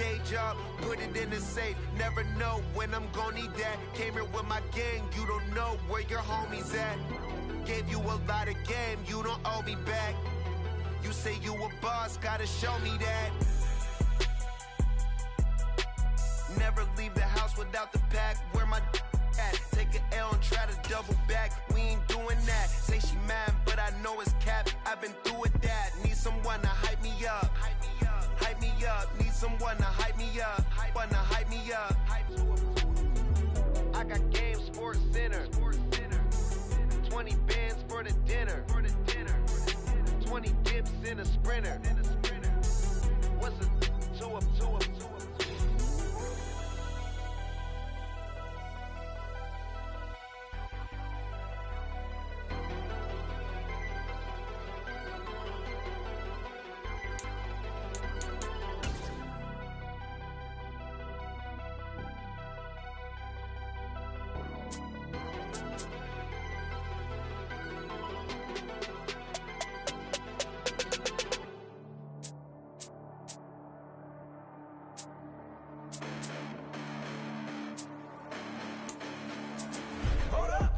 day job, put it in the safe. Never know when I'm gon' need that. Came here with my gang, you don't know where your homies at. Gave you a lot of game, you don't owe me back. You say you a boss, gotta show me that. Never leave the house without the pack. Where my at? Take an L and try to double back. We ain't doing that. Say she mad, but I know it's cap. I've been through with that. Need someone to hype me up. Hype me up. Need someone to hype me up. Wanna hype me up. I got game, Sports Center. 20 bands for the dinner. 20 dips in a sprinter. What's a two up?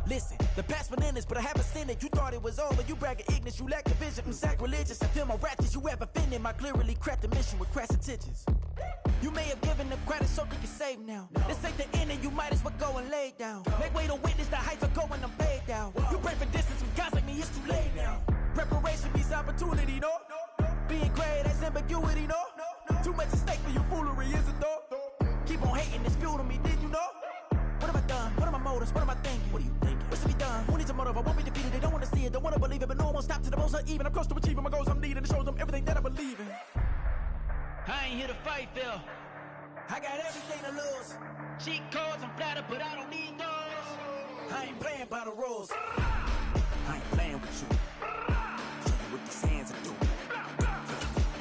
Listen, the past bananas, but I haven't seen it. You thought it was over, you bragging ignorance, you lack a vision. I'm sacrilegious, I feel my wrath as you ever offended. My clearly crafted mission with crass intentions. You may have given them credit so they can save now. This ain't the end and you might as well go and lay down. Make way to witness the heights of going, I'm paid down. You pray for distance with guys like me, it's too late now. Preparation means opportunity, no? Being great, that's ambiguity, no? Too much at stake for your foolery, is it though? Keep on hating, it's fuel to me, did you know? What have I done? What are my motives? What am I thinking? What are you thinking? What's to be done? Who needs a motive? I won't be defeated. They don't want to see it, don't want to believe it, but no one won't stop to the most even. I'm close to achieving my goals. I'm needing to show them everything that I believe in. I ain't here to fight, Phil. I got everything to lose. Cheat codes, I'm flattered, but I don't need those. I ain't playing by the rules. I ain't playing with you. Show you what these hands are doing.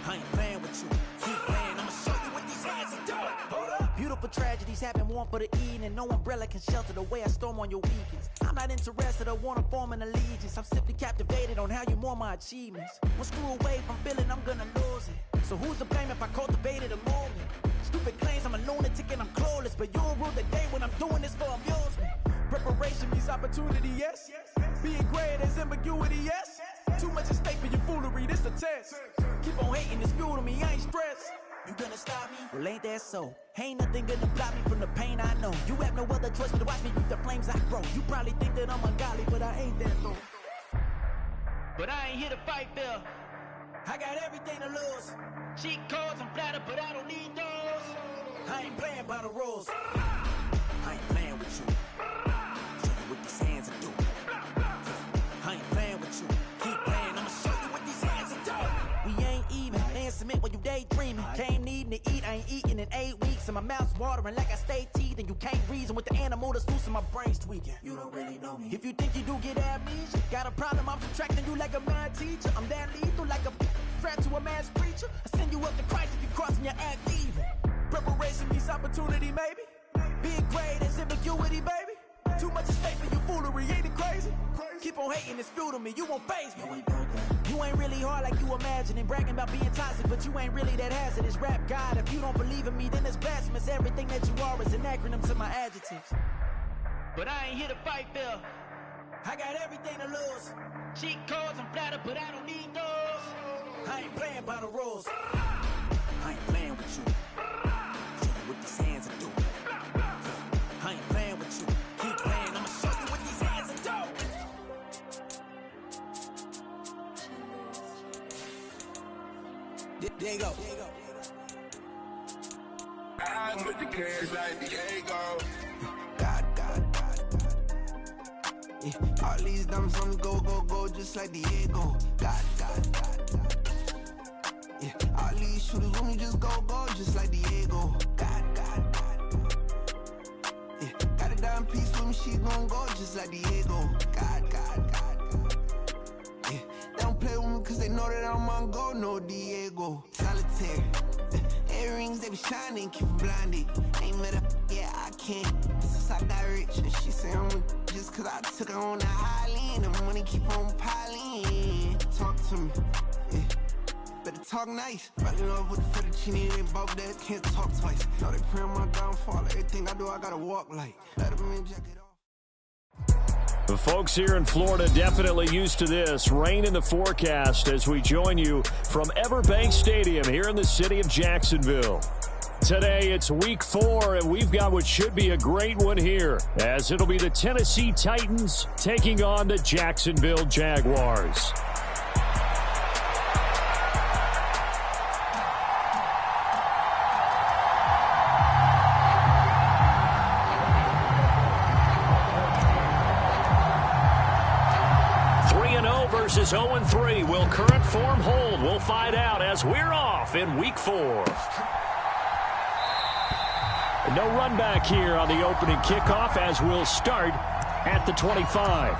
I ain't playing with you. Keep playing, I'ma show you what these hands are doing. Hold up. Beautiful tragedies happen, one for the eating, and no umbrella can shelter the way I storm on your weekends. I'm not interested, I wanna form an allegiance. I'm simply captivated on how you more my achievements. One screw away from feeling I'm gonna lose it. So who's to blame if I cultivated a moment? Stupid claims I'm a lunatic and I'm clueless, but you'll rule the day when I'm doing this for amusement. Preparation means opportunity, yes. Being great as ambiguity, yes. Too much at stake for your foolery, this a test. Keep on hating, it's fuel to me, I ain't stressed. You gonna stop me? Well, ain't that so? Ain't nothing gonna block me from the pain I know. You have no other choice but to watch me reap the flames I grow. You probably think that I'm ungodly, but I ain't that though. But I ain't here to fight, Phil. I got everything to lose. Cheat codes, I'm flattered, but I don't need those. I ain't playing by the rules. I ain't playing with you. Show you what these hands are doing. I ain't playing with you. Keep playing, I'ma show you what these hands are doing. We ain't even. Man, submit when you daydreaming. Came needing to eat, I ain't eating in 8 weeks. And my mouth's watering like I stay teeth. And you can't reason with the animal that's loose and my brain's tweaking. You don't really know me. If you think you do get amnesia, got a problem, I'm subtracting you like a mad teacher. I'm that lethal like a threat to a mass preacher. I send you up to Christ if you crossing your act evil. Preparation means opportunity, maybe. Being great is ambiguity, baby. Too much at stake for your foolery, ain't it crazy? Keep on hating, it's fuel to me, you won't faze me. You ain't really hard like you imagine and bragging about being toxic, but you ain't really that hazardous. Rap God, if you don't believe in me, then it's blasphemous. Everything that you are is an acronym to my adjectives. But I ain't here to fight, Phil. I got everything to lose. Cheat codes, I'm flattered, but I don't need those. I ain't playing by the rules. I ain't playing with you. Show you what these hands are doing. I ain't playing with you. Keep playing, I'ma show you what these hands are doing. There you go. I'm with the cash like Diego. God. Yeah. All these diamonds on the go, just like Diego. God. Yeah. All these shooters with me just go, just like Diego. God. Yeah. Got a dime piece with me, she gon' go just like Diego. God. Yeah. They don't play with me cause they know that I'm on go, no Diego. Solitaire. Earrings, they be shining, keep them blinded. Ain't met her, yeah, I can't. Since I got rich, and she say I'm with just cause I took her on the island. The money keep on piling. Talk to me, yeah. better talk nice. Fell in love with the fettuccine, they both dead, can't talk twice. Know they pray on my downfall, everything I do, I gotta walk like. Let them in, jack it off. The folks here in Florida definitely used to this. Rain in the forecast as we join you from Everbank Stadium here in the city of Jacksonville. Today, it's week 4, and we've got what should be a great one here, as it'll be the Tennessee Titans taking on the Jacksonville Jaguars. Versus 0-3. Will current form hold? We'll find out as we're off in week 4. No run back here on the opening kickoff as we'll start at the 25.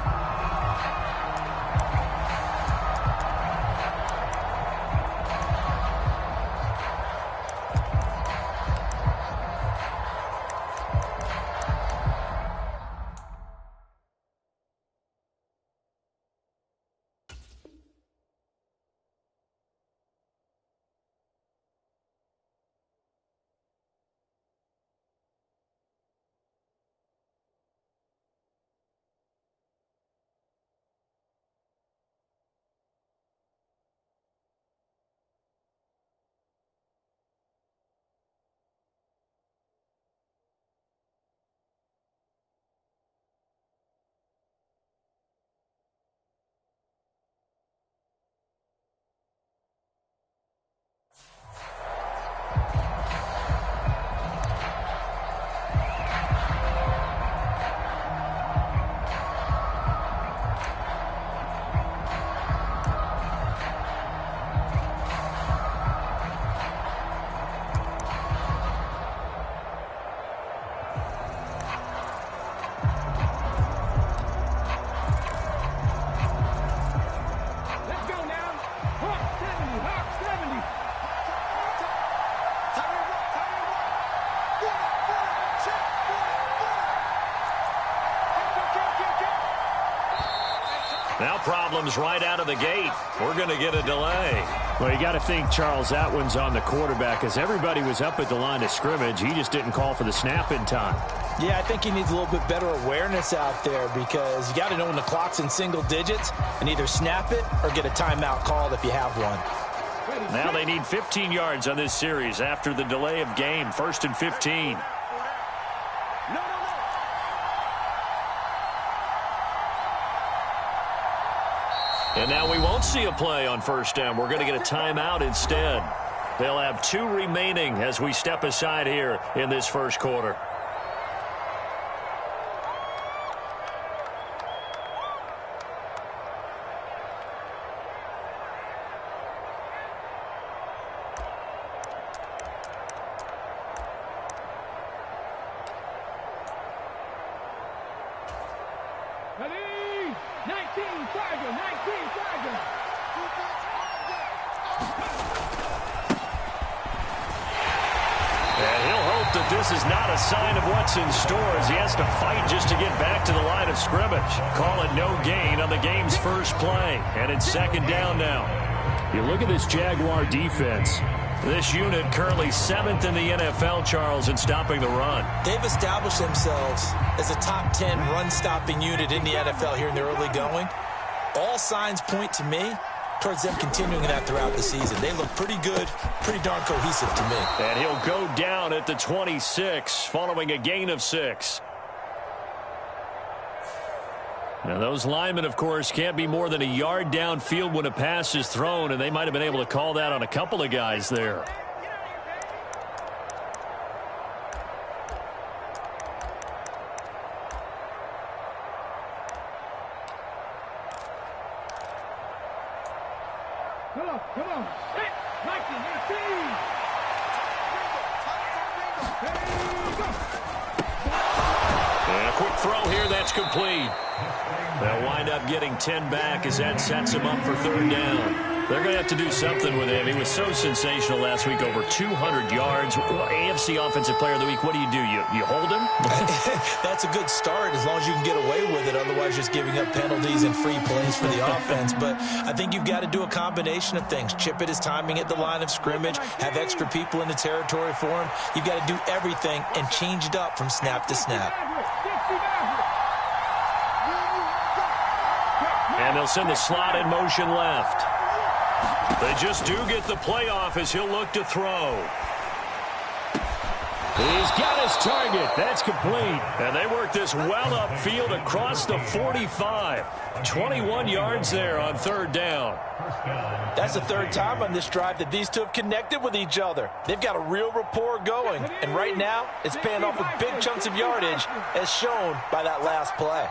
Now problems right out of the gate. We're going to get a delay. Well, you got to think, Charles, that one's on the quarterback as everybody was up at the line of scrimmage. He just didn't call for the snap in time. Yeah, I think he needs a little bit better awareness out there because you got to know when the clock's in single digits and either snap it or get a timeout called if you have one. Now they need 15 yards on this series after the delay of game. 1st and 15. And now we won't see a play on 1st down. We're going to get a timeout instead. They'll have 2 remaining as we step aside here in this first quarter. This is not a sign of what's in store as he has to fight just to get back to the line of scrimmage. Call it no gain on the game's first play, and it's 2nd down now. You look at this Jaguar defense. This unit currently 7th in the NFL, Charles, in stopping the run. They've established themselves as a top 10 run-stopping unit in the NFL here in the early going. All signs point to me towards them continuing that throughout the season. They look pretty good, pretty darn cohesive to me. And he'll go down at the 26 following a gain of 6. Now those linemen, of course, can't be more than a yard downfield when a pass is thrown, and they might have been able to call that on a couple of guys there. Come on. Hit. 19, 18. And a quick throw here, that's complete. They'll wind up getting 10 back as that sets them up for 3rd down. They're going to have to do something with him. He was so sensational last week, over 200 yards. AFC Offensive Player of the Week, what do? You hold him? That's a good start as long as you can get away with it. Otherwise, just giving up penalties and free plays for the offense. But I think you've got to do a combination of things. Chip at his timing at the line of scrimmage, have extra people in the territory for him. You've got to do everything and change it up from snap to snap. And they'll send the slot in motion left. They just do get the playoff as he'll look to throw. He's got his target. That's complete. And they work this well upfield across the 45. 21 yards there on third down. That's the third time on this drive that these two have connected with each other. They've got a real rapport going. And right now, it's paying off with big chunks of yardage, as shown by that last play.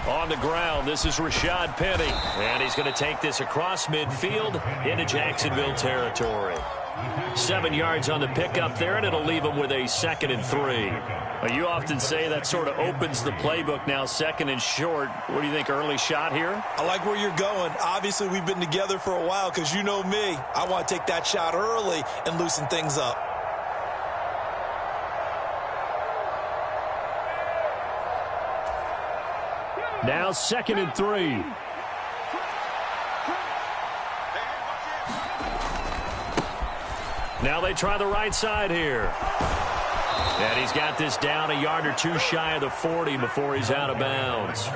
On the ground, this is Rashad Penny. And he's going to take this across midfield into Jacksonville territory. 7 yards on the pickup there, and it'll leave him with a 2nd and 3. Well, you often say that sort of opens the playbook now, 2nd and short. What do you think, early shot here? I like where you're going. Obviously, we've been together for a while because you know me. I want to take that shot early and loosen things up. Now 2nd and 3. Now they try the right side here. And he's got this down a yard or two shy of the 40 before he's out of bounds.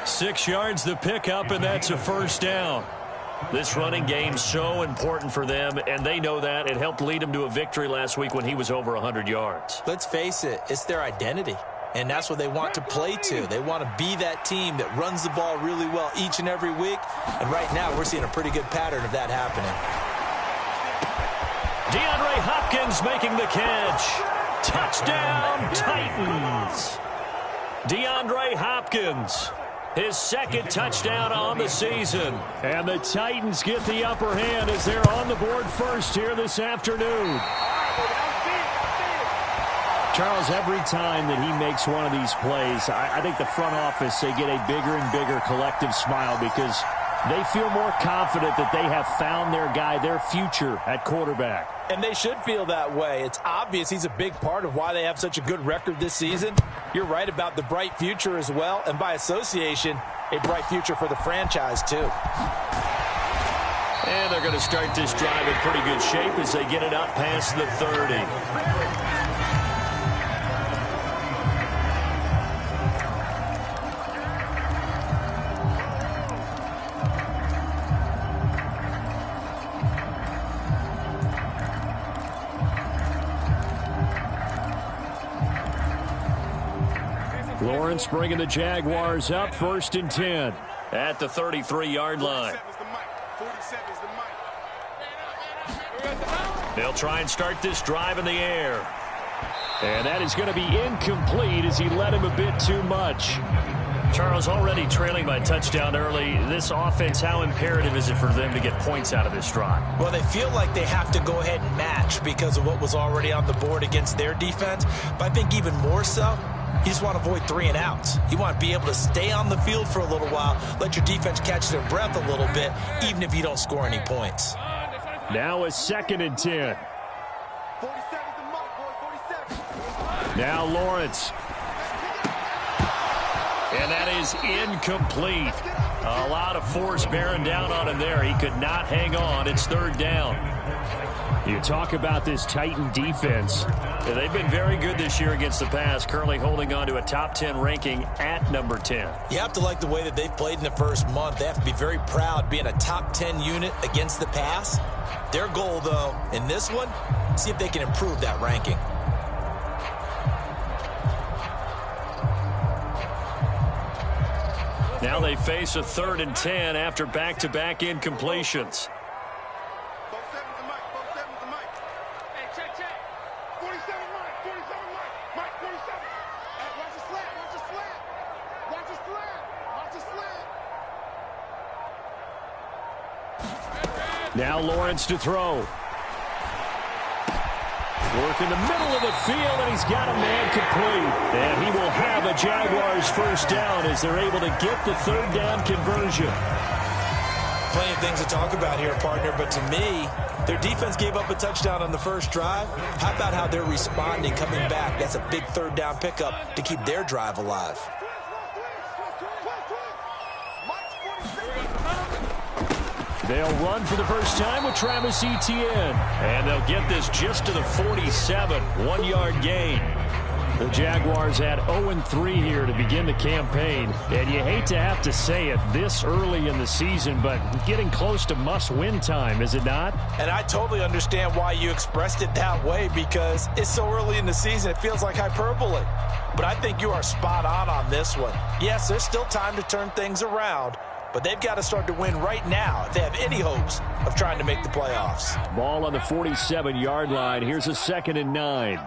6 yards the pickup, and that's a first down. This running game so important for them, and they know that. It helped lead them to a victory last week when he was over 100 yards. Let's face it, it's their identity. And that's what they want to play to. They want to be that team that runs the ball really well each and every week. And right now, we're seeing a pretty good pattern of that happening. DeAndre Hopkins making the catch. Touchdown, Titans. DeAndre Hopkins, his 2nd touchdown on the season. And the Titans get the upper hand as they're on the board first here this afternoon. Charles, every time that he makes one of these plays, I think the front office, they get a bigger and bigger collective smile because they feel more confident that they have found their guy, their future at quarterback. And they should feel that way. It's obvious he's a big part of why they have such a good record this season. You're right about the bright future as well, and by association, a bright future for the franchise too. And they're going to start this drive in pretty good shape as they get it up past the 30. Lawrence bringing the Jaguars up 1st and 10 at the 33-yard line. They'll try and start this drive in the air. And that is going to be incomplete as he led him a bit too much. Charles, already trailing by touchdown early. This offense, how imperative is it for them to get points out of this drive? Well, they feel like they have to go ahead and match because of what was already on the board against their defense. But I think even more so, you just want to avoid 3 and outs. You want to be able to stay on the field for a little while, let your defense catch their breath a little bit, even if you don't score any points. Now a 2nd and 10. Now Lawrence. And that is incomplete. A lot of force bearing down on him there. He could not hang on. It's 3rd down. You talk about this Titan defense. They've been very good this year against the pass, currently holding on to a top 10 ranking at number 10. You have to like the way that they've played in the first month. They have to be very proud being a top 10 unit against the pass. Their goal, though, in this one, see if they can improve that ranking. Now they face a 3rd and 10 after back-to-back incompletions. Now Lawrence to throw. Work in the middle of the field, and he's got a man complete. And he will have a Jaguars first down as they're able to get the 3rd down conversion. Plenty of things to talk about here, partner, but to me, their defense gave up a touchdown on the first drive. How about how they're responding, coming back? That's a big third down pickup to keep their drive alive. They'll run for the first time with Travis Etienne. And they'll get this just to the 47, 1-yard gain. The Jaguars had 0-3 here to begin the campaign. And you hate to have to say it this early in the season, but getting close to must-win time, is it not? And I totally understand why you expressed it that way, because it's so early in the season, it feels like hyperbole. But I think you are spot on this one. Yes, there's still time to turn things around, but they've got to start to win right now if they have any hopes of trying to make the playoffs. Ball on the 47-yard line. Here's a 2nd and 9.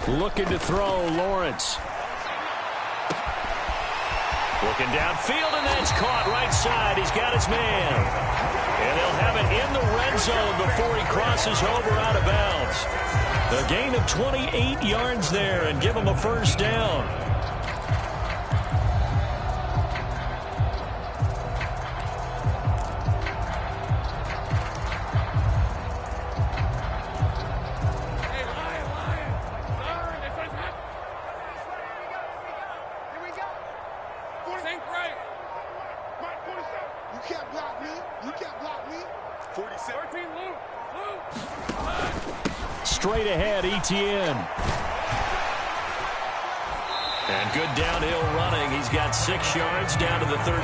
Looking to throw, Lawrence. Looking downfield, and that's caught right side. He's got his man. And they'll have it in the red zone before he crosses over out of bounds. A gain of 28 yards there and give him a first down. Straight ahead, Etienne. And good downhill running. He's got 6 yards down to the 13.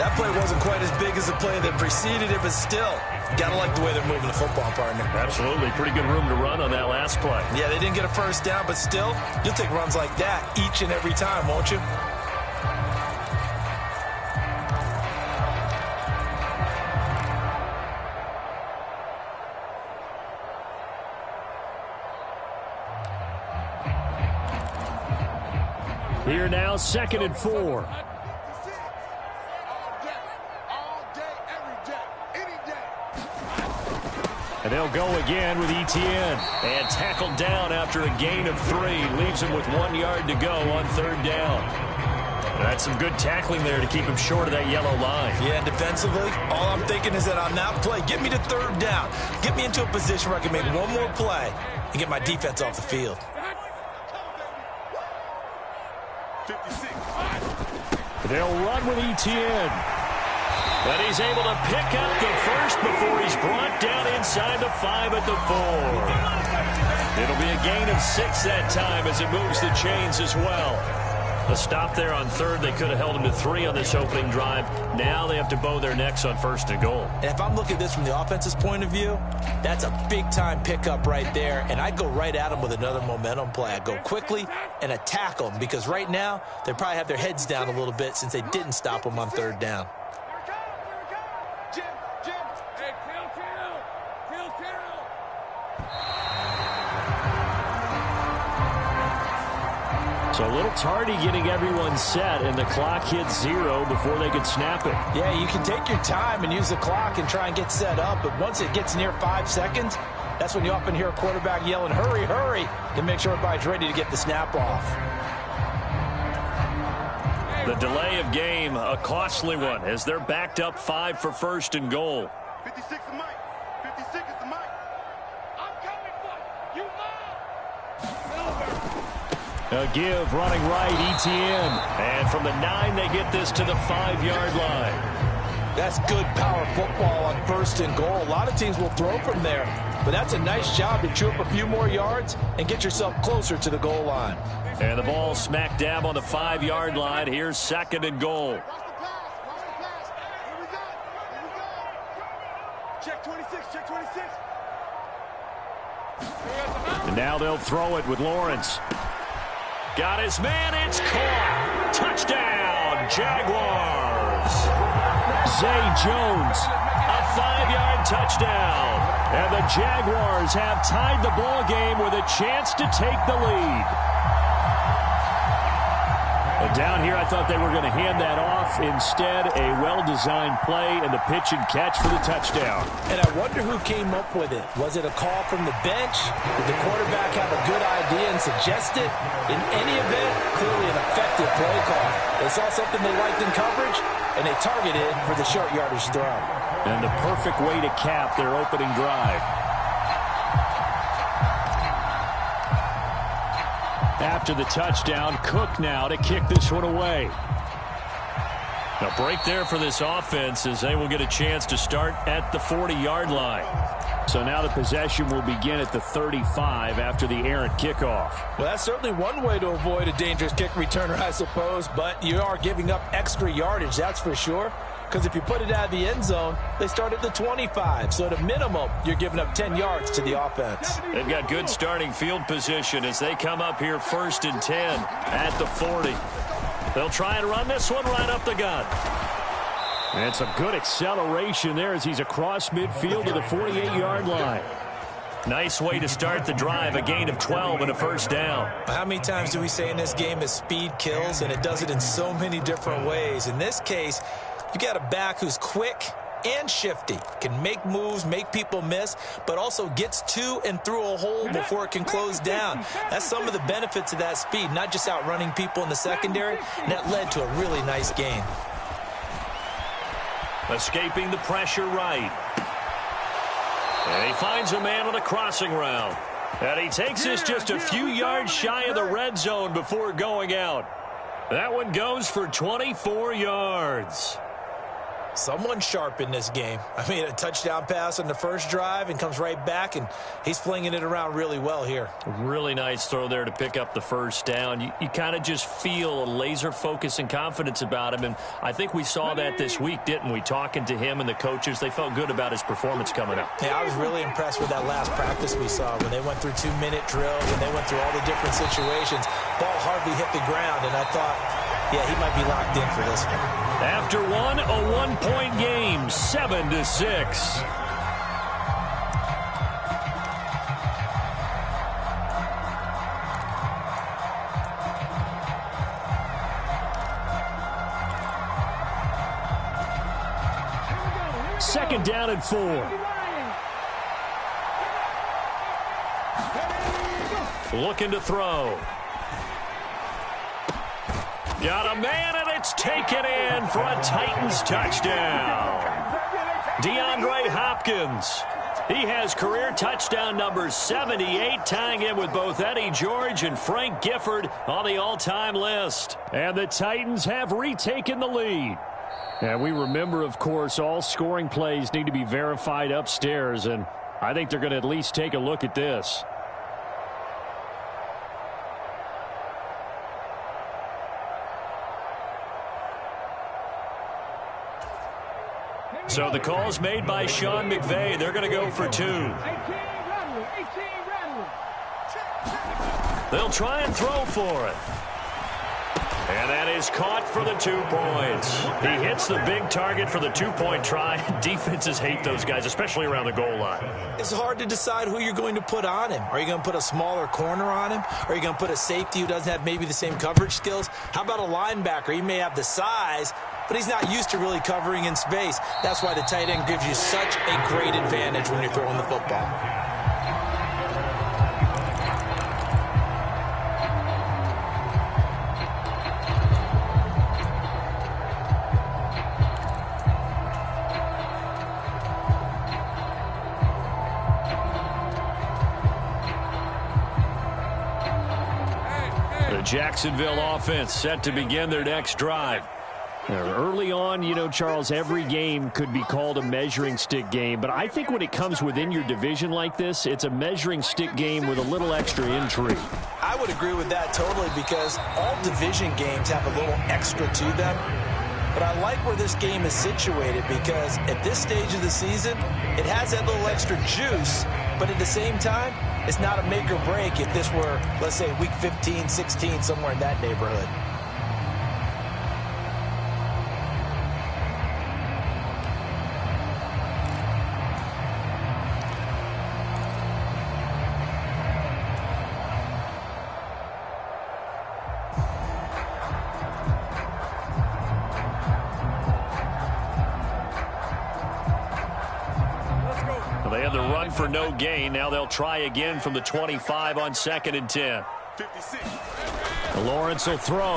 That play wasn't quite as big as the play that preceded it, but still, gotta like the way they're moving the football, partner. Absolutely. Pretty good room to run on that last play. Yeah, they didn't get a first down, but still, you'll take runs like that each and every time, won't you? Here now, 2nd and 4. And they'll go again with Etienne. And tackled down after a gain of 3. Leaves him with 1 yard to go on 3rd down. That's some good tackling there to keep him short of that yellow line. Yeah, and defensively, all I'm thinking is that on that play, get me to 3rd down. Get me into a position where I can make one more play and get my defense off the field. 56. They'll run with Etienne. But he's able to pick up the first before he's brought down inside the 5 at the 4. It'll be a gain of 6 that time as it moves the chains as well. A stop there on 3rd. They could have held him to 3 on this opening drive. Now they have to bow their necks on 1st and goal. And if I'm looking at this from the offense's point of view, that's a big-time pickup right there. And I go right at them with another momentum play. I go quickly and attack them because right now they probably have their heads down a little bit since they didn't stop them on 3rd down. So a little tardy getting everyone set, and the clock hits 0 before they could snap it. Yeah, you can take your time and use the clock and try and get set up, but once it gets near 5 seconds, that's when you often hear a quarterback yelling, hurry, hurry, to make sure everybody's ready to get the snap off. The delay of game, a costly one, as they're backed up 5 for 1st and goal. 56 is Mike. 56 is the Mike. I'm coming for you, A give running right, Etienne. And from the 9, they get this to the 5-yard line. That's good power football on 1st and goal. A lot of teams will throw from there, but that's a nice job to chew up a few more yards and get yourself closer to the goal line. And the ball smack dab on the 5-yard line. Here's 2nd and goal. Check 26, check 26. And now they'll throw it with Lawrence. Got his man, it's caught. Touchdown, Jaguars. Zay Jones, a 5-yard touchdown. And the Jaguars have tied the ball game with a chance to take the lead. A Down here, I thought they were going to hand that off. Instead, a well-designed play and the pitch and catch for the touchdown. And I wonder who came up with it. Was it a call from the bench? Did the quarterback have a good idea and suggest it? In any event, clearly an effective play call. They saw something they liked in coverage, and they targeted for the short yardage throw. And the perfect way to cap their opening drive. After the touchdown, Cook now to kick this one away. A break there for this offense as they will get a chance to start at the 40-yard line. So now the possession will begin at the 35 after the errant kickoff. Well, that's certainly one way to avoid a dangerous kick returner, I suppose, but you are giving up extra yardage, that's for sure. Because if you put it out of the end zone, they start at the 25. So at a minimum, you're giving up 10 yards to the offense. They've got good starting field position as they come up here 1st and 10 at the 40. They'll try and run this one right up the gut. And some good acceleration there as he's across midfield to the 48-yard line. Nice way to start the drive, a gain of 12 and a first down. How many times do we say in this game that speed kills, and it does it in so many different ways? In this case, you got a back who's quick and shifty, can make moves, make people miss, but also gets to and through a hole before it can close down. That's some of the benefits of that speed, not just outrunning people in the secondary, and that led to a really nice gain. Escaping the pressure right. And he finds a man on a crossing route. And he takes this just a few yards shy of the red zone before going out. That one goes for 24 yards. Someone sharp in this game. I mean, a touchdown pass on the first drive and comes right back, and he's flinging it around really well here. Really nice throw there to pick up the first down. You kind of just feel a laser focus and confidence about him, and I think we saw that this week, didn't we? Talking to him and the coaches, they felt good about his performance coming up. Yeah, I was really impressed with that last practice we saw when they went through 2-minute drills, when they went through all the different situations. Ball hardly hit the ground, and I thought, yeah, he might be locked in for this one. After one, a one-point game, 7-6. Second down and 4. Looking to throw. Got a man, and it's taken in for a Titans touchdown. DeAndre Hopkins. He has career touchdown number 78, tying him with both Eddie George and Frank Gifford on the all-time list. And the Titans have retaken the lead. And we remember, of course, all scoring plays need to be verified upstairs, and I think they're going to at least take a look at this. So the call's made by Sean McVay. They're going to go for 2. They'll try and throw for it. And that is caught for the 2 points. He hits the big target for the 2-point try. Defenses hate those guys, especially around the goal line. It's hard to decide who you're going to put on him. Are you going to put a smaller corner on him? Are you going to put a safety who doesn't have maybe the same coverage skills? How about a linebacker? He may have the size, but he's not used to really covering in space. That's why the tight end gives you such a great advantage when you're throwing the football. The Jacksonville offense set to begin their next drive. Early on, you know, Charles, every game could be called a measuring stick game, but I think when it comes within your division like this, it's a measuring stick game with a little extra intrigue. I would agree with that totally, because all division games have a little extra to them. But I like where this game is situated, because at this stage of the season, it has that little extra juice, but at the same time, it's not a make or break if this were, let's say, week 15, 16, somewhere in that neighborhood. Well, they had the run for no gain. Now they'll try again from the 25 on 2nd and 10. 56. Lawrence will throw.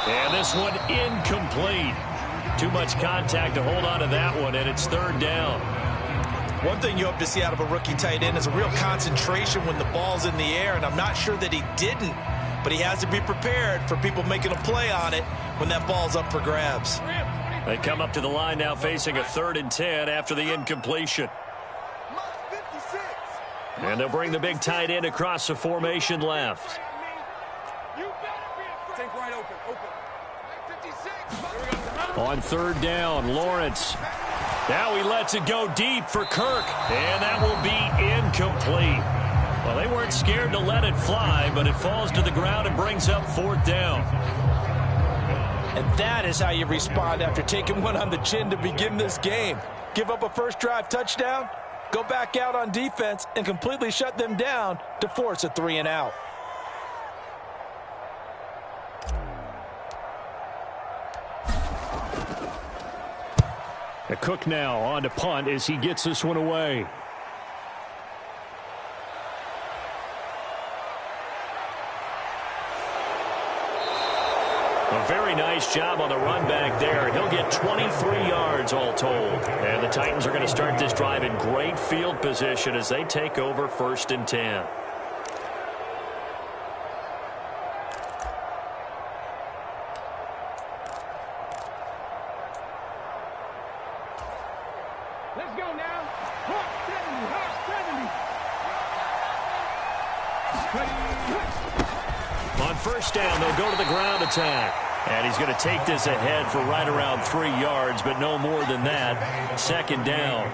And this one incomplete. Too much contact to hold on to that one, and it's 3rd down. One thing you hope to see out of a rookie tight end is a real concentration when the ball's in the air, and I'm not sure that he didn't, but he has to be prepared for people making a play on it when that ball's up for grabs. They come up to the line now facing a 3rd and 10 after the incompletion. And they'll bring the big tight end across the formation left. Take right open. 56. On 3rd down, Lawrence. Now he lets it go deep for Kirk, and that will be incomplete. Well, they weren't scared to let it fly, but it falls to the ground and brings up 4th down. And that is how you respond after taking one on the chin to begin this game. Give up a first drive touchdown, go back out on defense, and completely shut them down to force a 3-and-out. Cook now on to punt as he gets this one away. A very nice job on the run back there. He'll get 23 yards all told. And the Titans are going to start this drive in great field position as they take over 1st and 10. Let's go now. Hawk 70. On 1st down, they'll go to the ground attack. And he's going to take this ahead for right around 3 yards, but no more than that. 2nd down.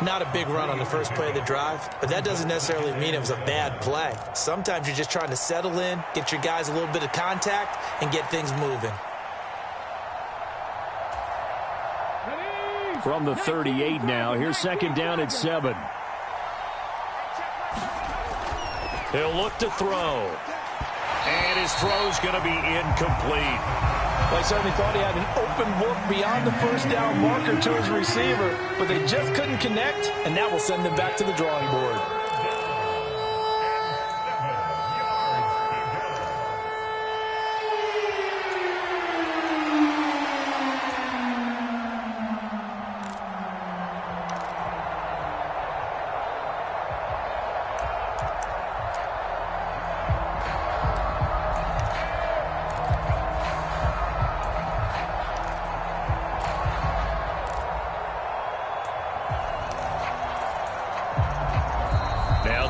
Not a big run on the first play of the drive, but that doesn't necessarily mean it was a bad play. Sometimes you're just trying to settle in, get your guys a little bit of contact, and get things moving. From the 38 now, here's 2nd down at 7. He'll look to throw. And his throw's going to be incomplete. Well, he certainly thought he had an open look beyond the 1st down marker to his receiver, but they just couldn't connect, and that will send them back to the drawing board.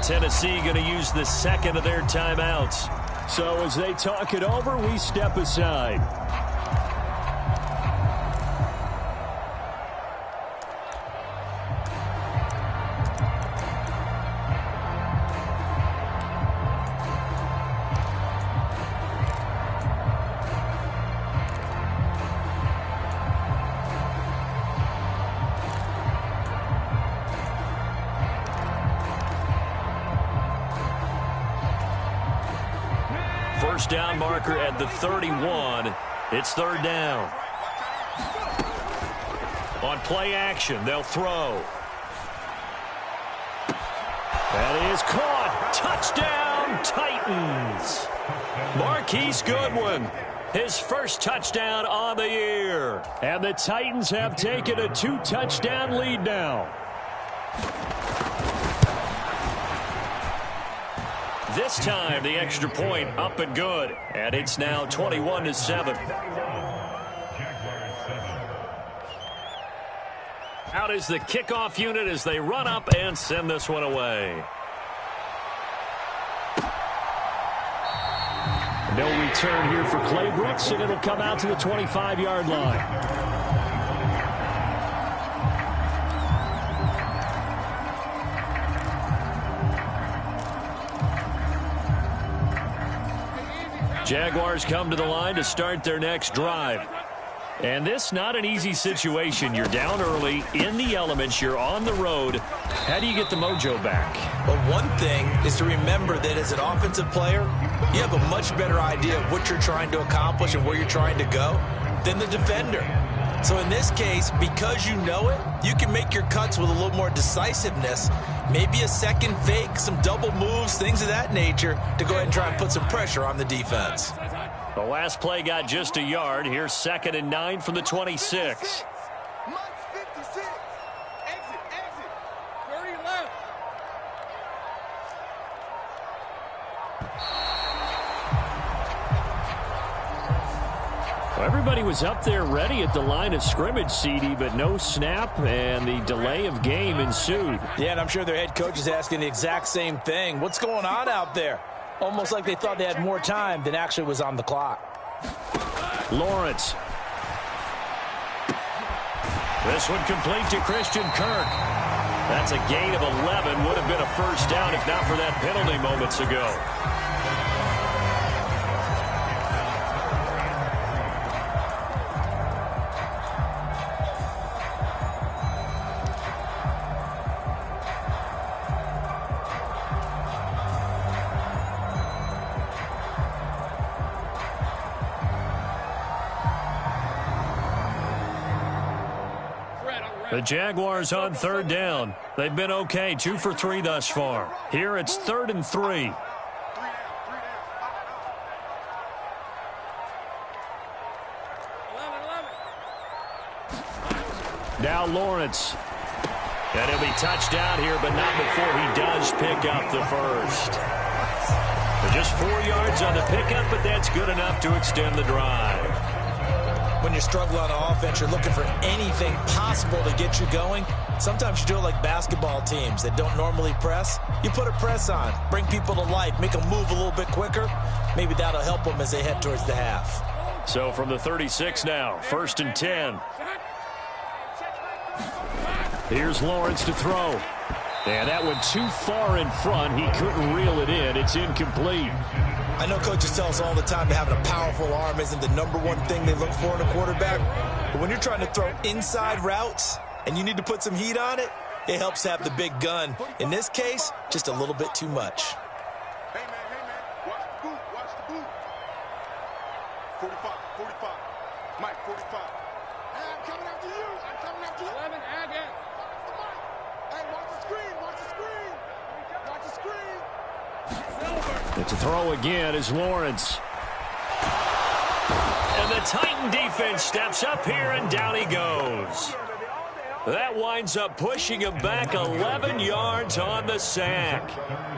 Tennessee going to use the 2nd of their timeouts. So as they talk it over, we step aside. First down marker at the 31. It's 3rd down. On play action, they'll throw. That is caught. Touchdown, Titans. Marquise Goodwin, his first touchdown on the year. And the Titans have taken a 2-touchdown lead now. This time, the extra point up and good. And it's now 21-7. Out is the kickoff unit as they run up and send this one away. No return here for Clay Brooks, and it'll come out to the 25-yard line. Jaguars come to the line to start their next drive. And this not an easy situation. You're down early, in the elements, you're on the road. How do you get the mojo back? Well, one thing is to remember that as an offensive player, you have a much better idea of what you're trying to accomplish and where you're trying to go than the defender. So in this case, because you know it, you can make your cuts with a little more decisiveness. Maybe a second fake, some double moves, things of that nature to go ahead and try and put some pressure on the defense. The last play got just a yard. Here's 2nd and 9 from the 26. Everybody was up there ready at the line of scrimmage, CD, but no snap, and the delay of game ensued. Yeah, and I'm sure their head coach is asking the exact same thing. What's going on out there? Almost like they thought they had more time than actually was on the clock. Lawrence. This one complete to Christian Kirk. That's a gain of 11. Would have been a first down if not for that penalty moments ago. The Jaguars on 3rd down. They've been okay, 2 for 3 thus far. Here it's 3rd and 3. Now Lawrence. And he'll be touched down here, but not before he does pick up the first. Just 4 yards on the pickup, but that's good enough to extend the drive. When you struggle on offense, you're looking for anything possible to get you going. Sometimes you do it like basketball teams that don't normally press. You put a press on, bring people to life, make them move a little bit quicker. Maybe that'll help them as they head towards the half. So from the 36 now, 1st and 10. Here's Lawrence to throw. And that went too far in front. He couldn't reel it in. It's incomplete. I know coaches tell us all the time that having a powerful arm isn't the #1 thing they look for in a quarterback. But when you're trying to throw inside routes and you need to put some heat on it, it helps to have the big gun. In this case, just a little bit too much. Hey, man, watch the boot, watch the boot. 45, Mike, 45. Hey, I'm coming after you, you. 11, again. Hey, watch the screen, watch the screen. Watch the screen. It's a throw again as Lawrence. And the Titan defense steps up here, and down he goes. That winds up pushing him back 11 yards on the sack.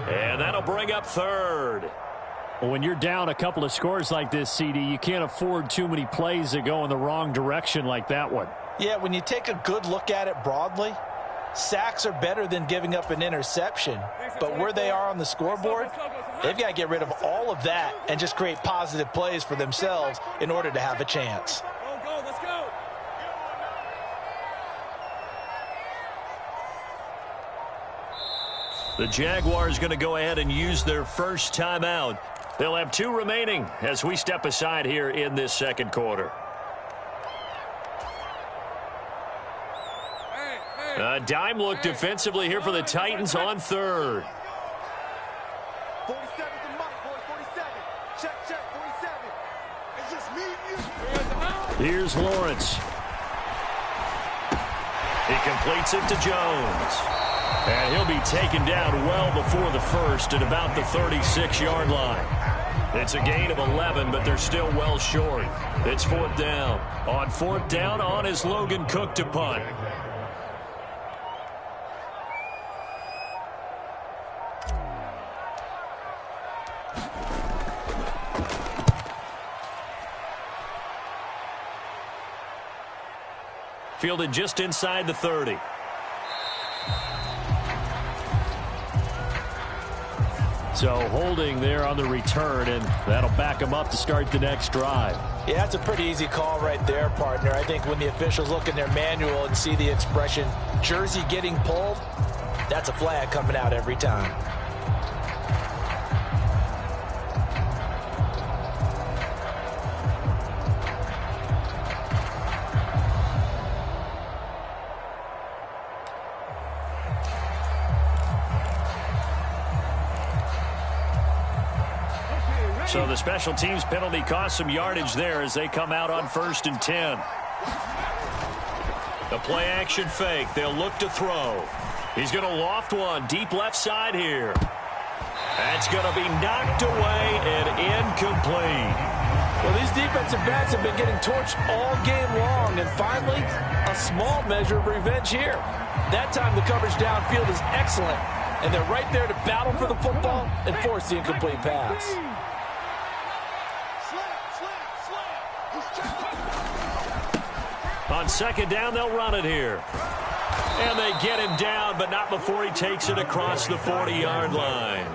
And that'll bring up 3rd. When you're down a couple of scores like this, CD, you can't afford too many plays that go in the wrong direction like that one. Yeah, when you take a good look at it broadly, sacks are better than giving up an interception. But where they are on the scoreboard, they've got to get rid of all of that and just create positive plays for themselves in order to have a chance. Go, let's go. The Jaguars going to go ahead and use their first timeout. They'll have 2 remaining as we step aside here in this 2nd quarter. A dime look defensively here for the Titans on 3rd. 47 to Mike, boy, 47. Check, 47. It's just me and you. Here's Lawrence. He completes it to Jones. And he'll be taken down well before the first at about the 36-yard line. It's a gain of 11, but they're still well short. It's 4th down. On 4th down, on is Logan Cook to punt. Fielded just inside the 30. So holding there on the return, and that'll back them up to start the next drive. Yeah, that's a pretty easy call right there, partner. I think when the officials look in their manual and see the expression, jersey getting pulled, that's a flag coming out every time. So the special teams penalty cost some yardage there as they come out on 1st and 10. The play action fake. They'll look to throw. He's going to loft one deep left side here. That's going to be knocked away and incomplete. Well, these defensive backs have been getting torched all game long, and finally, a small measure of revenge here. That time the coverage downfield is excellent, and they're right there to battle for the football and force the incomplete pass. On second down, they'll run it here. And they get him down, but not before he takes it across the 40-yard line.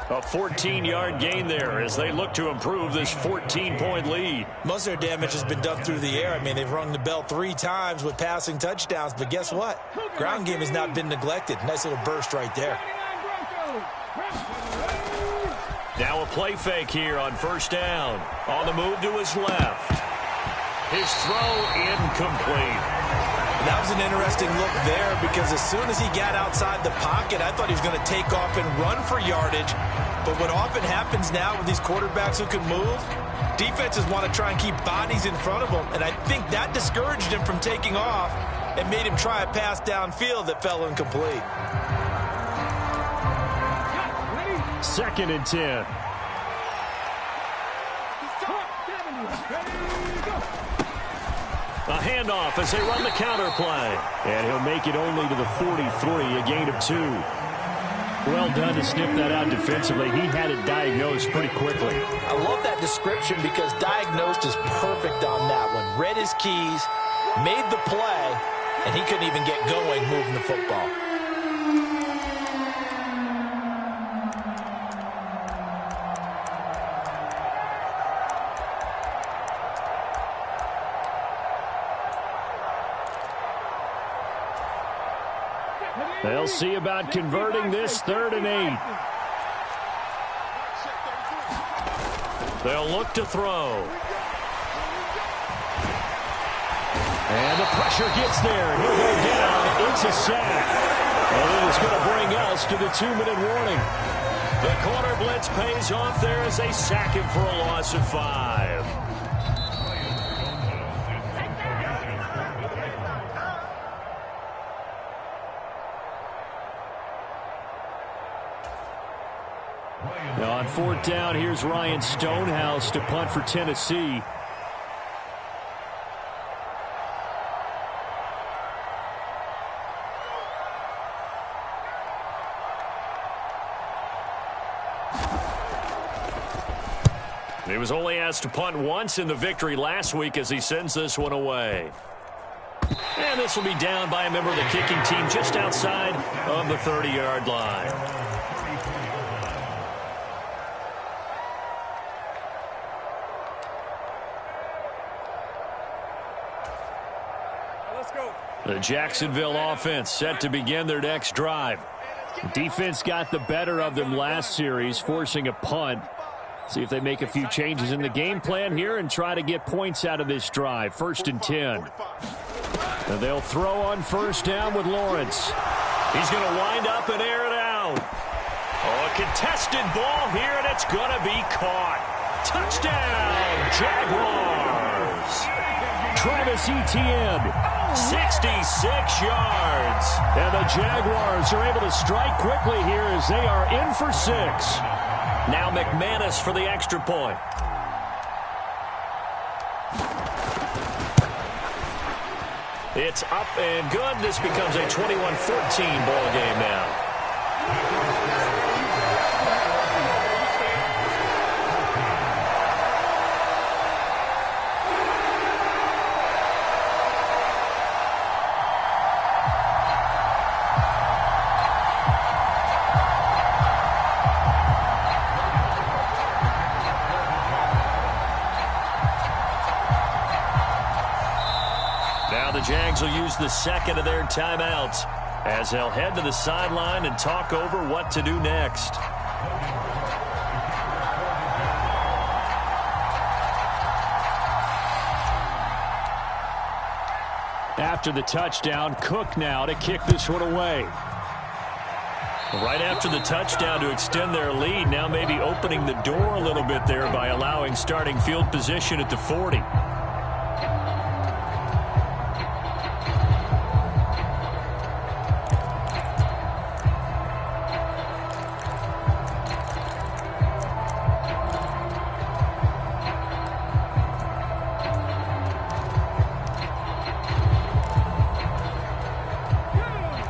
A 14-yard gain there as they look to improve this 14-point lead. Most of their damage has been done through the air. I mean, they've rung the bell 3 times with passing touchdowns, but guess what? Ground game has not been neglected. Nice little burst right there. Now a play fake here on first down. On the move to his left. His throw incomplete. That was an interesting look there because as soon as he got outside the pocket, I thought he was going to take off and run for yardage. But what often happens now with these quarterbacks who can move, defenses want to try and keep bodies in front of them. And I think that discouraged him from taking off and made him try a pass downfield that fell incomplete. 2nd and 10. A handoff as they run the counter play. And he'll make it only to the 43, a gain of 2. Well done to sniff that out defensively. He had it diagnosed pretty quickly. I love that description because diagnosed is perfect on that one. Read his keys, made the play, and he couldn't even get going moving the football. They'll see about converting this 3rd and 8. They'll look to throw. And the pressure gets there. He'll go down. It's a sack. And it is going to bring us to the 2-minute warning. The corner blitz pays off there as they sack him for a loss of 5. Now on 4th down, here's Ryan Stonehouse to punt for Tennessee. He was only asked to punt once in the victory last week as he sends this one away. And this will be down by a member of the kicking team just outside of the 30-yard line. The Jacksonville offense set to begin their next drive. Defense got the better of them last series, forcing a punt. See if they make a few changes in the game plan here and try to get points out of this drive. 1st and 10. And they'll throw on 1st down with Lawrence. He's going to wind up and air it out. Oh, a contested ball here, and it's going to be caught. Touchdown, Jaguars. Travis Etienne, 66 yards. And the Jaguars are able to strike quickly here as they are in for 6. Now McManus for the extra point. It's up and good. This becomes a 21-14 ball game now. The Jags will use the 2nd of their timeouts as they'll head to the sideline and talk over what to do next. After the touchdown, Cook now to kick this one away. Right after the touchdown to extend their lead, now maybe opening the door a little bit there by allowing starting field position at the 40.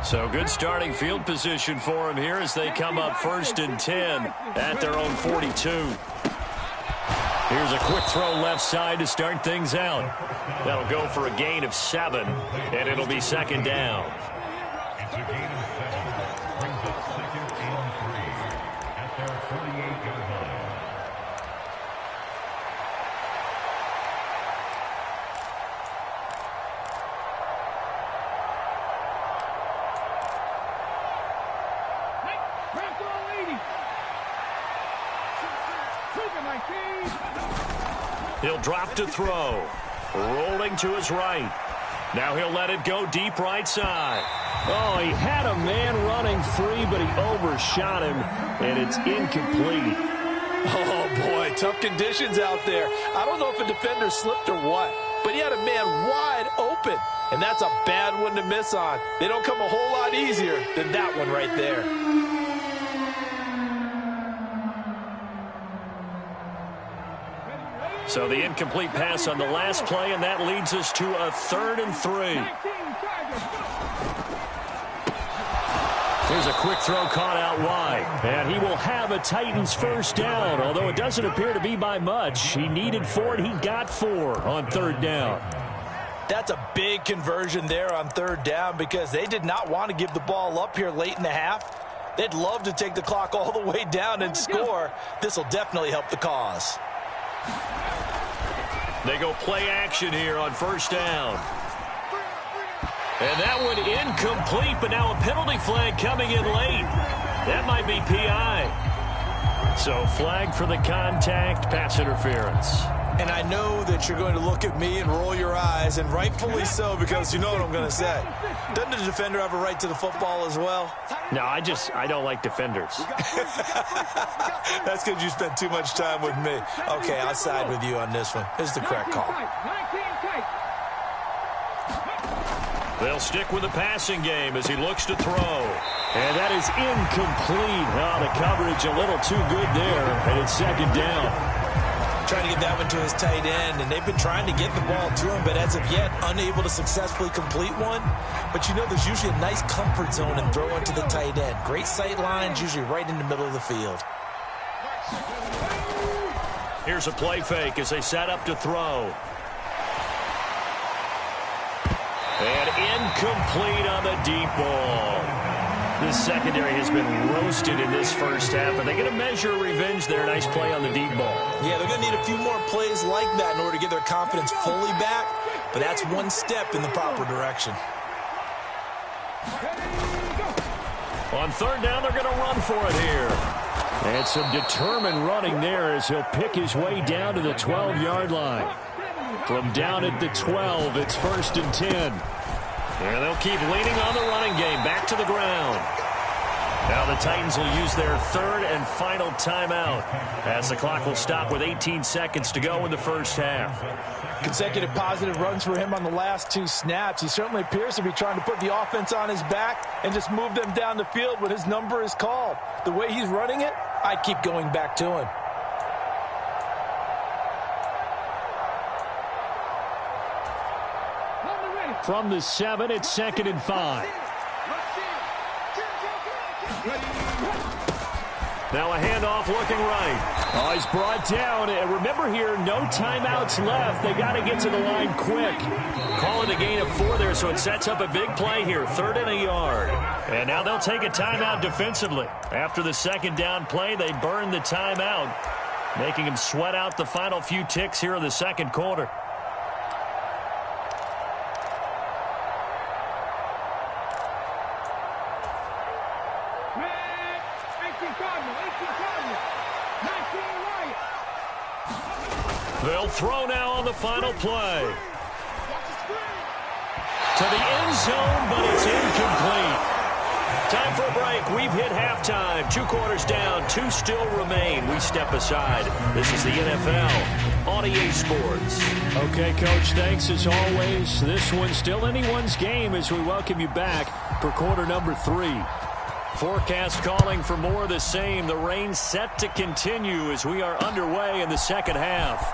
So good starting field position for him here as they come up 1st and 10 at their own 42. Here's a quick throw left side to start things out. That'll go for a gain of 7, and it'll be 2nd down. It's a gain of 7. Brings up 2nd and 3 at their 48-yard line. He'll drop to throw. Rolling to his right. Now he'll let it go deep right side. Oh, he had a man running free, but he overshot him, and it's incomplete. Oh, boy, tough conditions out there. I don't know if a defender slipped or what, but he had a man wide open, and that's a bad one to miss on. They don't come a whole lot easier than that one right there. So the incomplete pass on the last play, and that leads us to a 3rd and 3. Here's a quick throw caught out wide. And he will have a Titans 1st down, although it doesn't appear to be by much. He needed 4, and he got 4 on 3rd down. That's a big conversion there on 3rd down because they did not want to give the ball up here late in the half. They'd love to take the clock all the way down and score. This will definitely help the cause. They go play action here on 1st down. And that one incomplete, but now a penalty flag coming in late. That might be PI. So flag for the contact, pass interference. And I know that you're going to look at me and roll your eyes, and rightfully so, because you know what I'm going to say. Doesn't the defender have a right to the football as well? No, I don't like defenders. That's because you spent too much time with me. Okay, I'll side with you on this one. This is the correct call. They'll stick with the passing game as he looks to throw. And that is incomplete. Oh, the coverage a little too good there, and it's 2nd down. Trying to get that one to his tight end, and they've been trying to get the ball to him, but as of yet, unable to successfully complete one. But you know, there's usually a nice comfort zone in throwing to the tight end. Great sight lines, usually right in the middle of the field. Here's a play fake as they set up to throw. And incomplete on the deep ball. This secondary has been roasted in this 1st half, but they get a measure of revenge there. Nice play on the deep ball. Yeah, they're going to need a few more plays like that in order to get their confidence fully back, but that's one step in the proper direction. On 3rd down, they're going to run for it here. And some determined running there as he'll pick his way down to the 12-yard line. From down at the 12, it's 1st and 10. And they'll keep leaning on the running game. Back to the ground. Now the Titans will use their 3rd and final timeout as the clock will stop with 18 seconds to go in the 1st half. Consecutive positive runs for him on the last 2 snaps. He certainly appears to be trying to put the offense on his back and just move them down the field when his number is called. The way he's running it, I keep going back to him. From the 7, it's 2nd and 5. Now a handoff looking right. Oh, he's brought down. And remember here, no timeouts left. They got to get to the line quick. Call it a gain of 4 there, so it sets up a big play here. 3rd and a yard. And now they'll take a timeout defensively. After the 2nd down play, they burn the timeout, making him sweat out the final few ticks here in the 2nd quarter. They'll throw now on the final play. To the end zone, but it's incomplete. Time for a break. We've hit halftime. 2 quarters down. 2 still remain. We step aside. This is the NFL on EA Sports. Okay, Coach, thanks as always. This one's still anyone's game as we welcome you back for quarter number 3. Forecast calling for more of the same. The rain set to continue as we are underway in the 2nd half.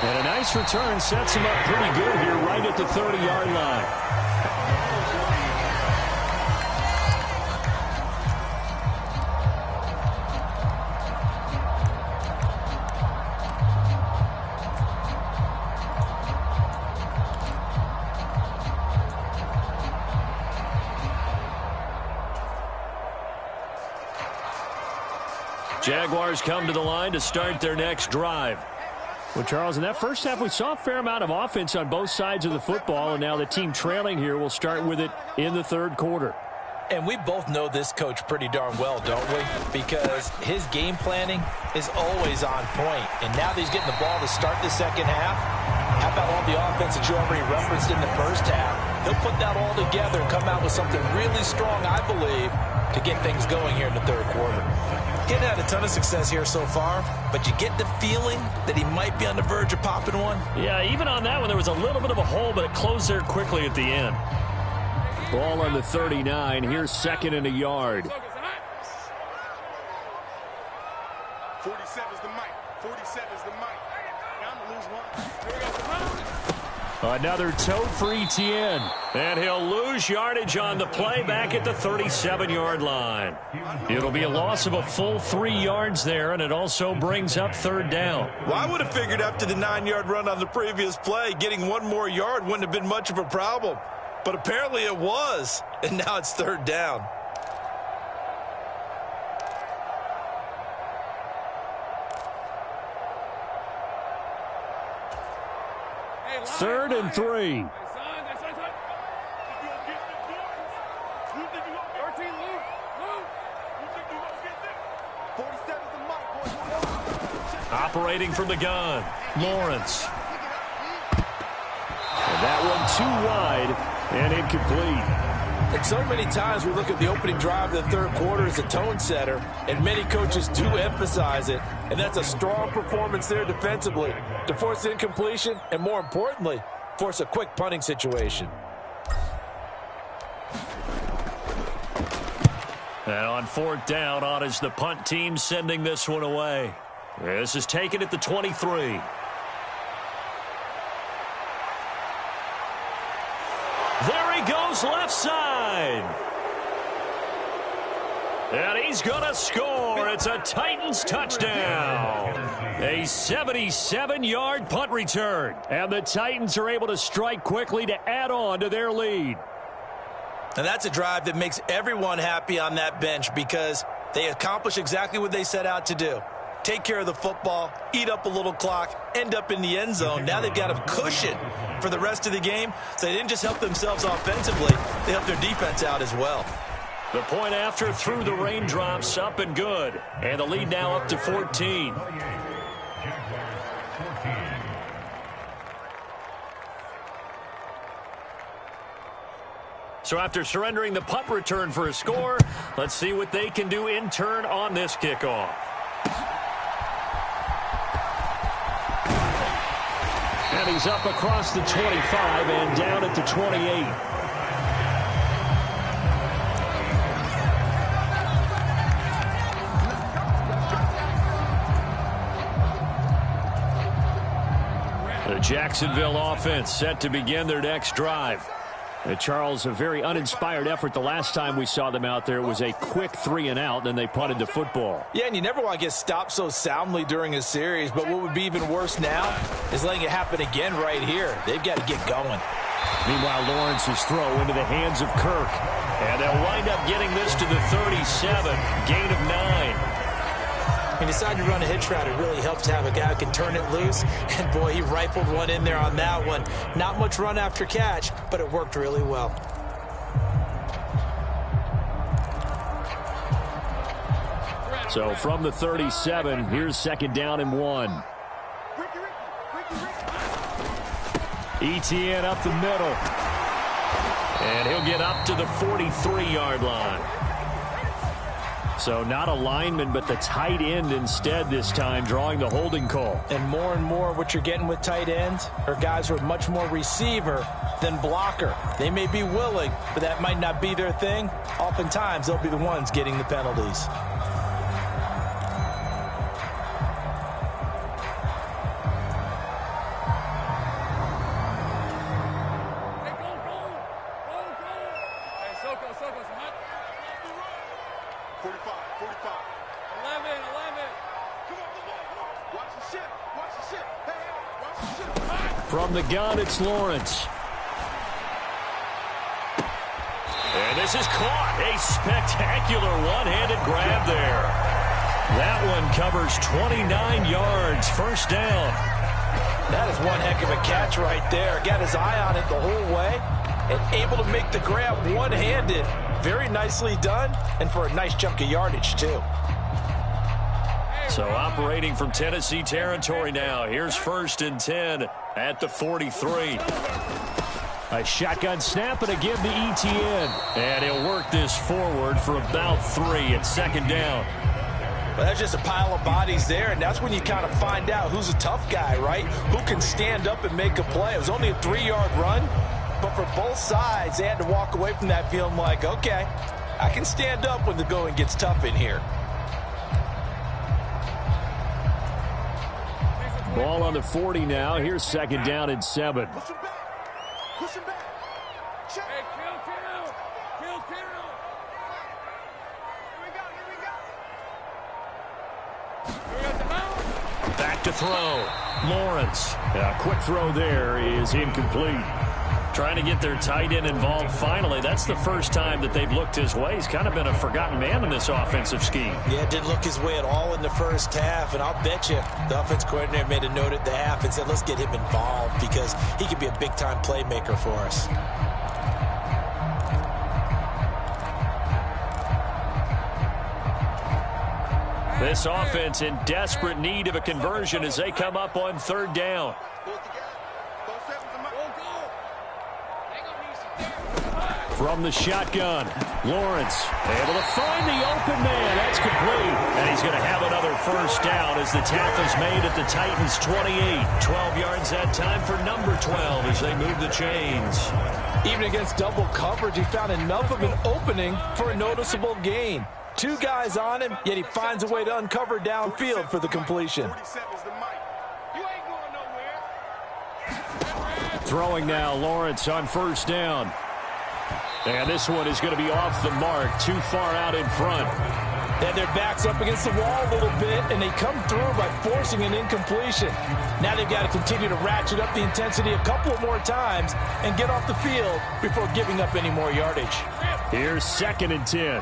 And a nice return sets him up pretty good here right at the 30-yard line. Jaguars come to the line to start their next drive. Well, Charles, in that first half, we saw a fair amount of offense on both sides of the football, and now the team trailing here will start with it in the third quarter. And we both know this coach pretty darn well, don't we? Because his game planning is always on point. And now that he's getting the ball to start the second half, how about all the offense that you already referenced in the first half? He'll put that all together and come out with something really strong, I believe, to get things going here in the third quarter. He hasn't had a ton of success here so far, but you get the feeling that he might be on the verge of popping one. Yeah, even on that one, there was a little bit of a hole, but it closed there quickly at the end. Ball on the 39. Here's second and a yard. 47's the mic. 47's the mic. Down to lose one. Here we go. Another tote for Etienne. And he'll lose yardage on the play back at the 37-yard line. It'll be a loss of a full 3 yards there, and it also brings up third down. Well, I would have figured after the 9-yard run on the previous play, getting one more yard wouldn't have been much of a problem. But apparently it was, and now it's third down. Third and 3. Operating from the gun, Lawrence. And that one too wide and incomplete. And so many times we look at the opening drive of the third quarter as a tone setter, and many coaches do emphasize it, and that's a strong performance there defensively to force incompletion and, more importantly, force a quick punting situation. And on fourth down, on is the punt team sending this one away. This is taken at the 23. There he goes, left side. And he's going to score. It's a Titans touchdown. A 77-yard punt return. And the Titans are able to strike quickly to add on to their lead. And that's a drive that makes everyone happy on that bench because they accomplish exactly what they set out to do. Take care of the football, eat up a little clock, end up in the end zone. Now they've got a cushion for the rest of the game. So they didn't just help themselves offensively, they helped their defense out as well. The point after through the raindrops, up and good. And the lead now up to 14. So after surrendering the punt return for a score, let's see what they can do in turn on this kickoff. And he's up across the 25 and down at the 28. The Jacksonville offense set to begin their next drive. Charles, a very uninspired effort the last time we saw them out there. It was a quick 3-and-out, then they punted the football. Yeah, and you never want to get stopped so soundly during a series, but what would be even worse now is letting it happen again right here. They've got to get going. Meanwhile, Lawrence's throw into the hands of Kirk. And they'll wind up getting this to the 37, gain of 9. When you decide to run a hitch route, it really helps to have a guy who can turn it loose. And, boy, he rifled one in there on that one. Not much run after catch, but it worked really well. So from the 37, here's second down and 1. Etienne up the middle. And he'll get up to the 43-yard line. So not a lineman, but the tight end instead this time, drawing the holding call. And more what you're getting with tight ends are guys who are much more receiver than blocker. They may be willing, but that might not be their thing. Oftentimes, they'll be the ones getting the penalties. 45, 45. 11. Come on. Watch the shit. Hey, watch the shit. From the gun, it's Lawrence. And this is caught. A spectacular one-handed grab there. That one covers 29 yards. First down. That is one heck of a catch right there. Got his eye on it the whole way and able to make the grab one-handed. Very nicely done, and for a nice chunk of yardage, too. So operating from Tennessee territory now. Here's 1st and 10 at the 43. A shotgun snap and a give to Etienne. And he'll work this forward for about 3 at 2nd down. Well, that's just a pile of bodies there, and that's when you kind of find out who's a tough guy, right? Who can stand up and make a play. It was only a 3-yard run, but for both sides, they had to walk away from that feeling like, okay, I can stand up when the going gets tough in here. Ball on the 40 now. Here's 2nd down and 7. Push him back. Check. Hey, kill. Back to throw. Lawrence. A quick throw there is incomplete. Trying to get their tight end involved finally. That's the first time that they've looked his way. He's kind of been a forgotten man in this offensive scheme. Yeah, didn't look his way at all in the first half, and I'll bet you the offense coordinator made a note at the half and said, let's get him involved because he could be a big-time playmaker for us. This offense in desperate need of a conversion as they come up on 3rd down. From the shotgun, Lawrence able to find the open man. That's complete. And he's going to have another 1st down as the tackle's made at the Titans' 28. 12 yards that time for number 12 as they move the chains. Even against double coverage, he found enough of an opening for a noticeable gain. 2 guys on him, yet he finds a way to uncover downfield for the completion. Throwing now, Lawrence on 1st down. And this one is going to be off the mark, too far out in front. And their back's up against the wall a little bit, and they come through by forcing an incompletion. Now they've got to continue to ratchet up the intensity a couple of more times and get off the field before giving up any more yardage. Here's 2nd and 10.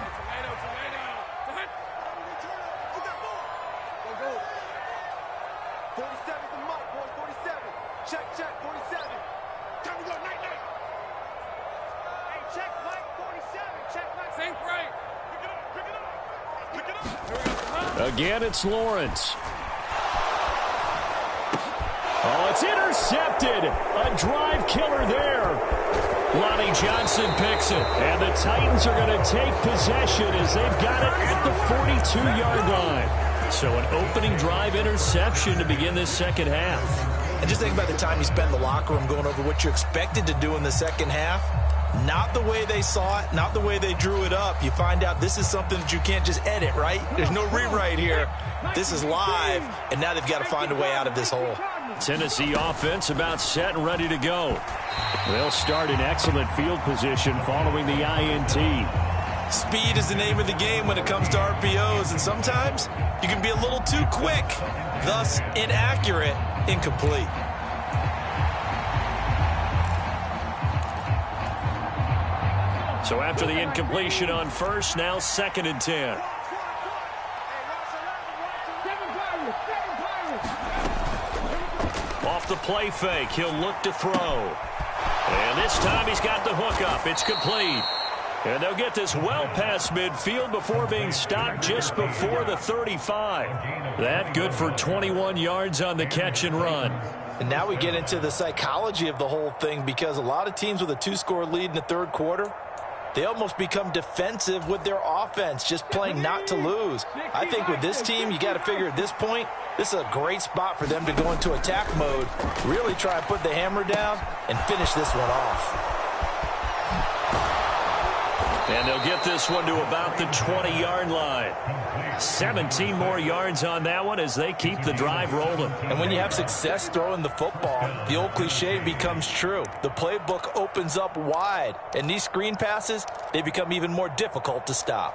Again, it's Lawrence. Oh, it's intercepted. A drive killer there. Lonnie Johnson picks it. And the Titans are going to take possession as they've got it at the 42-yard line. So an opening drive interception to begin this 2nd half. And just think about the time you spend in the locker room going over what you expected to do in the 2nd half. Not the way they saw it, not the way they drew it up. You find out this is something that you can't just edit, right? There's no rewrite here. This is live, and now they've got to find a way out of this hole. Tennessee offense about set and ready to go. They'll start in excellent field position following the INT. Speed is the name of the game when it comes to RPOs, and sometimes you can be a little too quick, thus inaccurate, incomplete. So after the incompletion on 1st, now 2nd and 10. Off the play fake, he'll look to throw. And this time he's got the hook up. It's complete. And they'll get this well past midfield before being stopped just before the 35. That good for 21 yards on the catch and run. And now we get into the psychology of the whole thing because a lot of teams with a 2-score lead in the 3rd quarter, they almost become defensive with their offense, just playing not to lose. I think with this team, you got to figure at this point, this is a great spot for them to go into attack mode, really try and put the hammer down and finish this one off. And they'll get this one to about the 20-yard line. 17 more yards on that one as they keep the drive rolling. And when you have success throwing the football, the old cliche becomes true. The playbook opens up wide, and these screen passes, they become even more difficult to stop.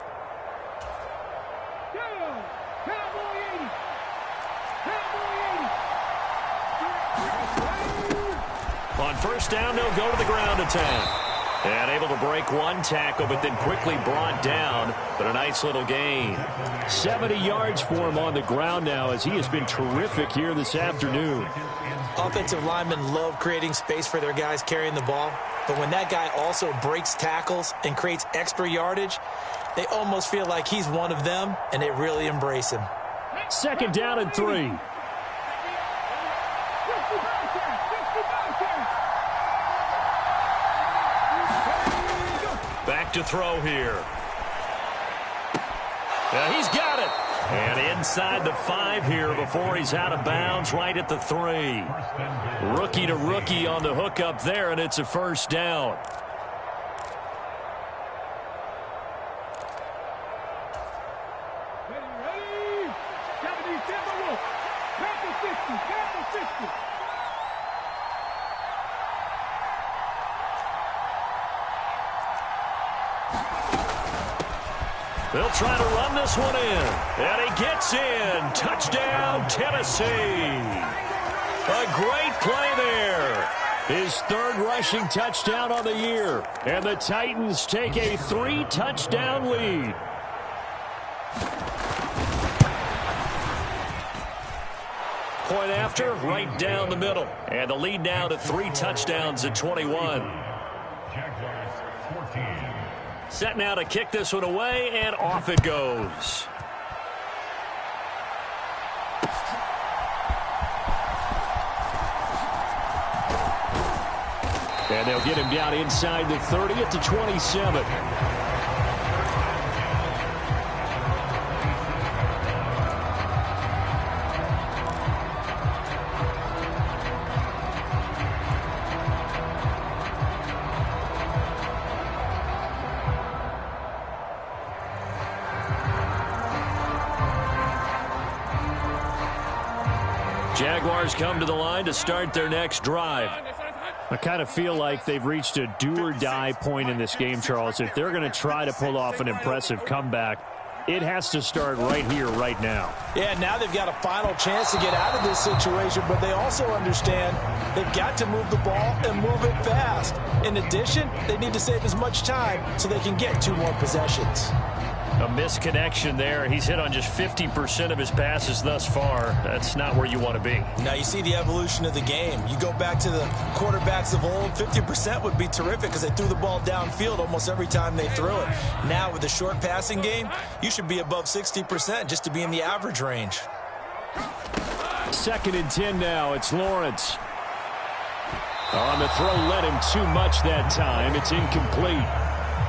On first down, they'll go to the ground attack. And able to break one tackle, but then quickly brought down. But a nice little gain. 70 yards for him on the ground now, as he has been terrific here this afternoon. Offensive linemen love creating space for their guys carrying the ball. But when that guy also breaks tackles and creates extra yardage, they almost feel like he's one of them, and they really embrace him. Second down and 3. Back to throw here. He's got it. And inside the 5 here before he's out of bounds, right at the 3. Rookie to rookie on the hook up there, and it's a first down. They'll try to run this one in. And he gets in. Touchdown, Tennessee. A great play there. His third rushing touchdown on the year. And the Titans take a 3-touchdown lead. Point after, right down the middle. And the lead now to 3 touchdowns at 21. Jaguars 14. Set now to kick this one away, and off it goes. And they'll get him down inside the 30 at the 27. Jaguars come to the line to start their next drive. I kind of feel like they've reached a do-or-die point in this game, Charles. If they're going to try to pull off an impressive comeback, it has to start right here, right now. Yeah, now they've got a final chance to get out of this situation, but they also understand they've got to move the ball and move it fast. In addition, they need to save as much time so they can get 2 more possessions. A misconnection there. He's hit on just 50% of his passes thus far. That's not where you want to be. Now you see the evolution of the game. You go back to the quarterbacks of old, 50% would be terrific because they threw the ball downfield almost every time they threw it. Now with the short passing game, you should be above 60% just to be in the average range. 2nd and 10 now. It's Lawrence. On the throw, led him too much that time. It's incomplete.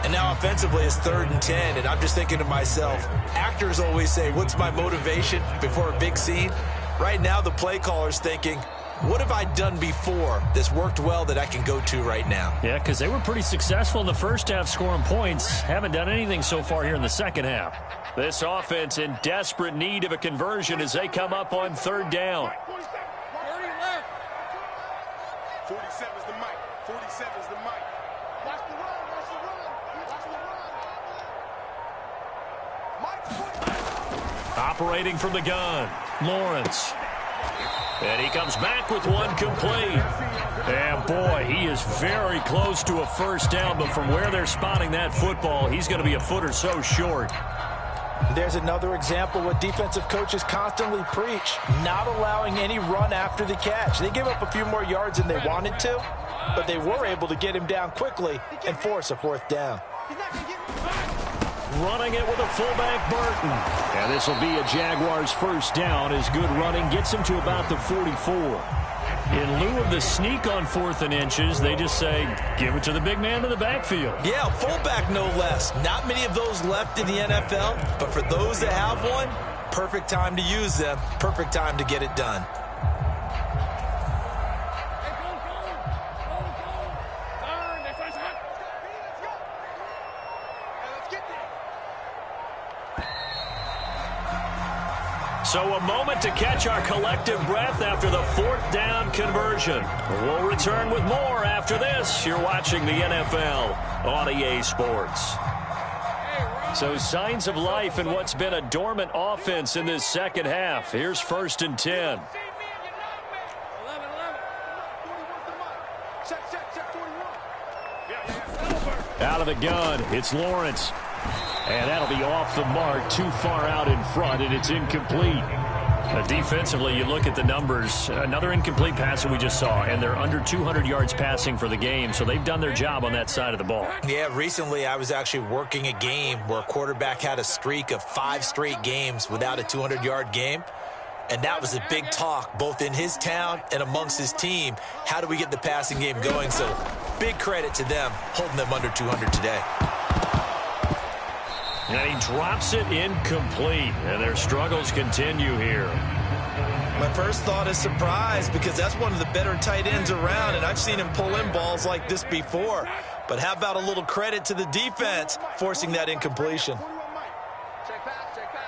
And now offensively it's 3rd and 10, and I'm just thinking to myself, actors always say, what's my motivation before a big scene? Right now the play caller's thinking, what have I done before that's worked well that I can go to right now? Yeah, because they were pretty successful in the first half scoring points. Haven't done anything so far here in the second half. This offense in desperate need of a conversion as they come up on 3rd down. 47's the mic. 47's the mic. Watch the run. Watch the run. Watch the run. Operating from the gun, Lawrence. And he comes back with one complete. And boy, he is very close to a first down, but from where they're spotting that football, he's going to be a foot or so short. There's another example what defensive coaches constantly preach, not allowing any run after the catch. They give up a few more yards than they wanted to, but they were able to get him down quickly and force a 4th down. Running it with a fullback, Burton. And this will be a Jaguars first down as good running gets him to about the 44. In lieu of the sneak on 4th and inches, they just say, give it to the big man in the backfield. Yeah, fullback no less. Not many of those left in the NFL, but for those that have one, perfect time to use them, perfect time to get it done. So a moment to catch our collective breath after the 4th down conversion. We'll return with more after this. You're watching the NFL on EA Sports. So signs of life in what's been a dormant offense in this second half. Here's 1st and 10. Out of the gun, it's Lawrence. And that'll be off the mark, too far out in front, and it's incomplete. Defensively, you look at the numbers. Another incomplete pass that we just saw, and they're under 200 yards passing for the game, so they've done their job on that side of the ball. Yeah, recently I was actually working a game where a quarterback had a streak of 5 straight games without a 200-yard game, and that was a big talk both in his town and amongst his team. How do we get the passing game going? So big credit to them holding them under 200 today. And he drops it incomplete, and their struggles continue here. My first thought is surprise because that's one of the better tight ends around, and I've seen him pull in balls like this before. But how about a little credit to the defense forcing that incompletion? Check pass, check pass.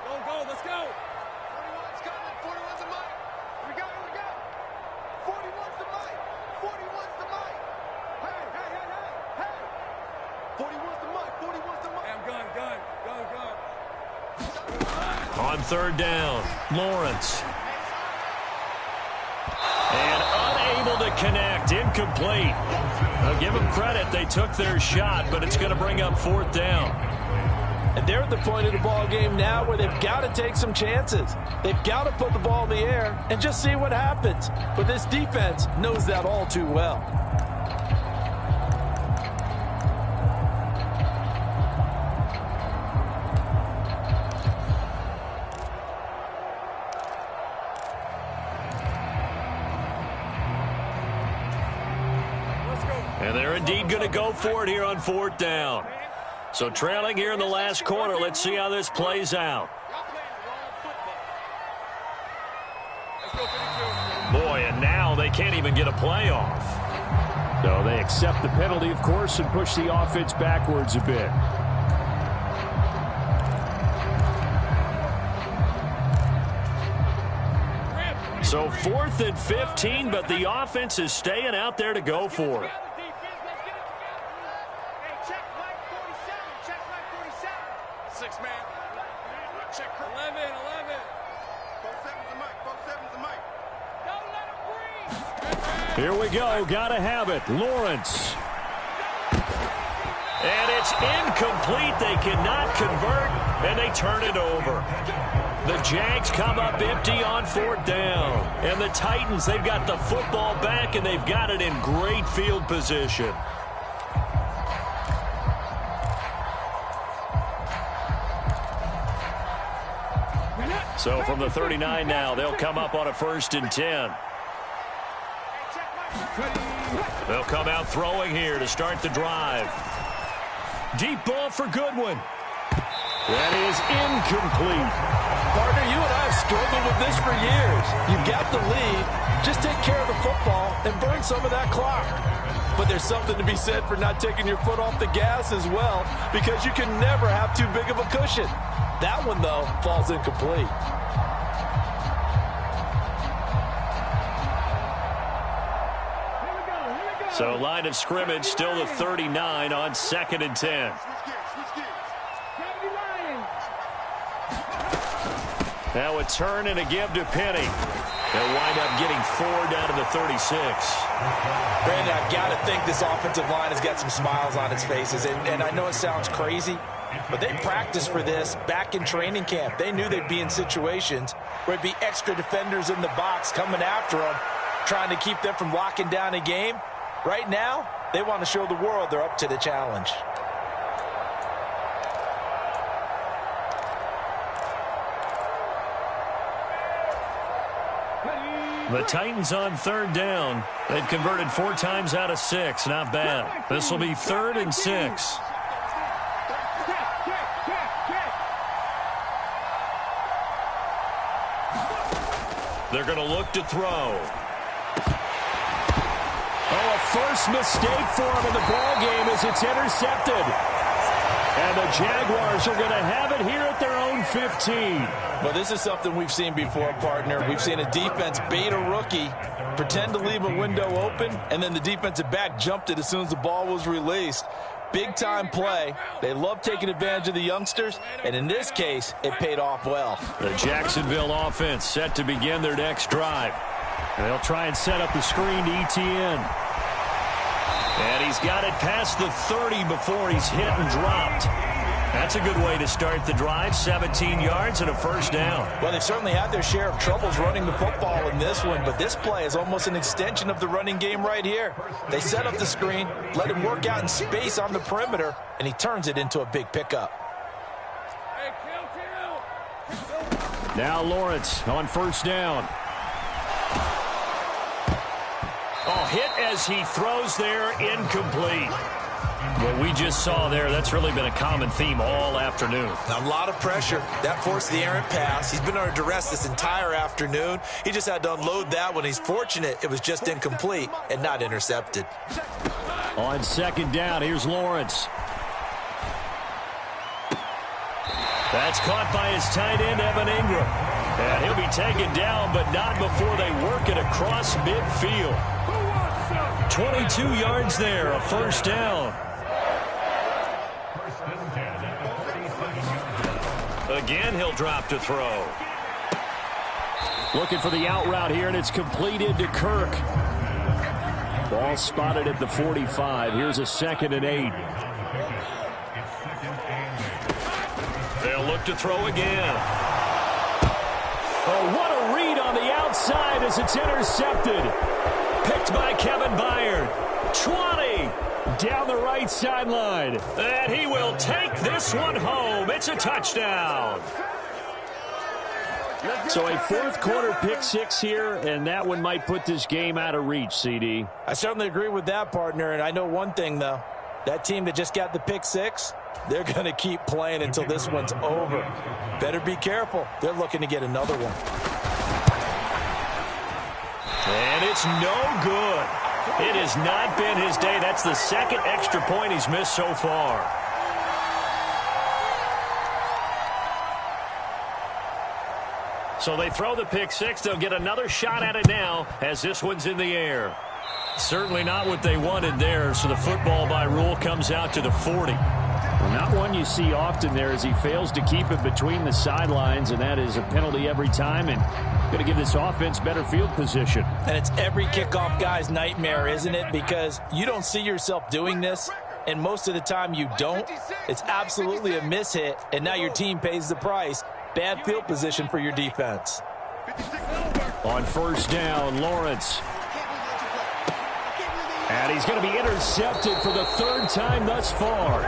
Go, let's go. 41's coming, 41's the mic. Here we go. 41's the mic. 41's the mic. Hey. 41's the mic, 41's the mic. Hey, I'm gun. On third down, Lawrence. And unable to connect, incomplete. I'll give them credit, they took their shot, but it's going to bring up fourth down. And they're at the point of the ball game now where they've got to take some chances. They've got to put the ball in the air and just see what happens. But this defense knows that all too well. And they're indeed going to go for it here on fourth down. So trailing here in the last quarter, let's see how this plays out. Boy, and now they can't even get a play off. So they accept the penalty, of course, and push the offense backwards a bit. So 4th and 15, but the offense is staying out there to go for it. Here we go. Gotta have it. Lawrence. And it's incomplete. They cannot convert, and they turn it over. The Jags come up empty on fourth down. And the Titans, they've got the football back, and they've got it in great field position. So from the 39 now, they'll come up on a 1st and 10. They'll come out throwing here to start the drive. Deep ball for Goodwin. That is incomplete. Partner, you and I have struggled with this for years. You've got the lead. Just take care of the football and burn some of that clock. But there's something to be said for not taking your foot off the gas as well, because you can never have too big of a cushion. That one, though, falls incomplete. So line of scrimmage still the 39 on 2nd and 10. Now a turn and a give to Penny. They'll wind up getting 4 down to the 36. Brandon, I've got to think this offensive line has got some smiles on its faces. And I know it sounds crazy, but they practiced for this back in training camp. They knew they'd be in situations where it'd be extra defenders in the box coming after them, trying to keep them from locking down a game. Right now, they want to show the world they're up to the challenge. The Titans on 3rd down. They've converted 4 times out of 6. Not bad. This will be 3rd and 6. They're going to look to throw. Oh, a first mistake for him in the ball game as it's intercepted. And the Jaguars are going to have it here at their own 15. Well, this is something we've seen before, partner. We've seen a defense bait a rookie, pretend to leave a window open, and then the defensive back jumped it as soon as the ball was released. Big-time play. They love taking advantage of the youngsters, and in this case, it paid off well. The Jacksonville offense set to begin their next drive. They'll try and set up the screen to ETN. And he's got it past the 30 before he's hit and dropped. That's a good way to start the drive. 17 yards and a first down. Well, they certainly had their share of troubles running the football in this one, but this play is almost an extension of the running game right here. They set up the screen, let him work out in space on the perimeter, and he turns it into a big pickup. Now Lawrence on first down. Oh, hit as he throws there, incomplete. What we just saw there, that's really been a common theme all afternoon. A lot of pressure. That forced the errant pass. He's been under duress this entire afternoon. He just had to unload that one. He's fortunate it was just incomplete and not intercepted. On second down, here's Lawrence. That's caught by his tight end, Evan Ingram. And he'll be taken down, but not before they work it across midfield. 22 yards there, a first down. Again, he'll drop to throw. Looking for the out route here, and it's completed to Kirk. Ball spotted at the 45. Here's a 2nd and 8. They'll look to throw again. Oh, what a read on the outside as it's intercepted. Picked by Kevin Byard. 20 down the right sideline. And he will take this one home. It's a touchdown. So a fourth quarter pick six here, and that one might put this game out of reach, CD. I certainly agree with that, partner. And I know one thing, though. That team that just got the pick six, they're going to keep playing until this one's over. Better be careful. They're looking to get another one. And it's no good. It has not been his day. That's the second extra point he's missed so far. So they throw the pick six. They'll get another shot at it now as this one's in the air. Certainly not what they wanted there, so the football by rule comes out to the 40. Well, not one you see often there as he fails to keep it between the sidelines, and that is a penalty every time, and going to give this offense better field position. And it's every kickoff guy's nightmare, isn't it? Because you don't see yourself doing this, and most of the time you don't. It's absolutely a mishit, and now your team pays the price. Bad field position for your defense. On first down, Lawrence. And he's going to be intercepted for the third time thus far.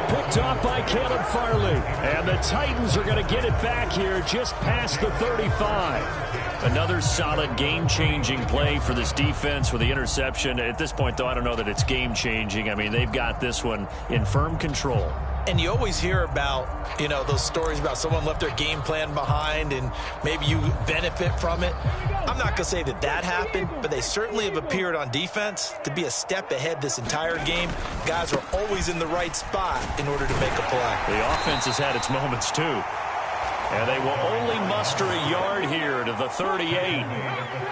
Picked off by Caleb Farley. And the Titans are going to get it back here just past the 35. Another solid game-changing play for this defense with the interception. At this point, though, I don't know that it's game-changing. I mean, they've got this one in firm control. And you always hear about, you know, those stories about someone left their game plan behind and maybe you benefit from it. I'm not going to say that that happened, but they certainly have appeared on defense to be a step ahead this entire game. Guys are always in the right spot in order to make a play. The offense has had its moments, too. And they will only muster a yard here to the 38.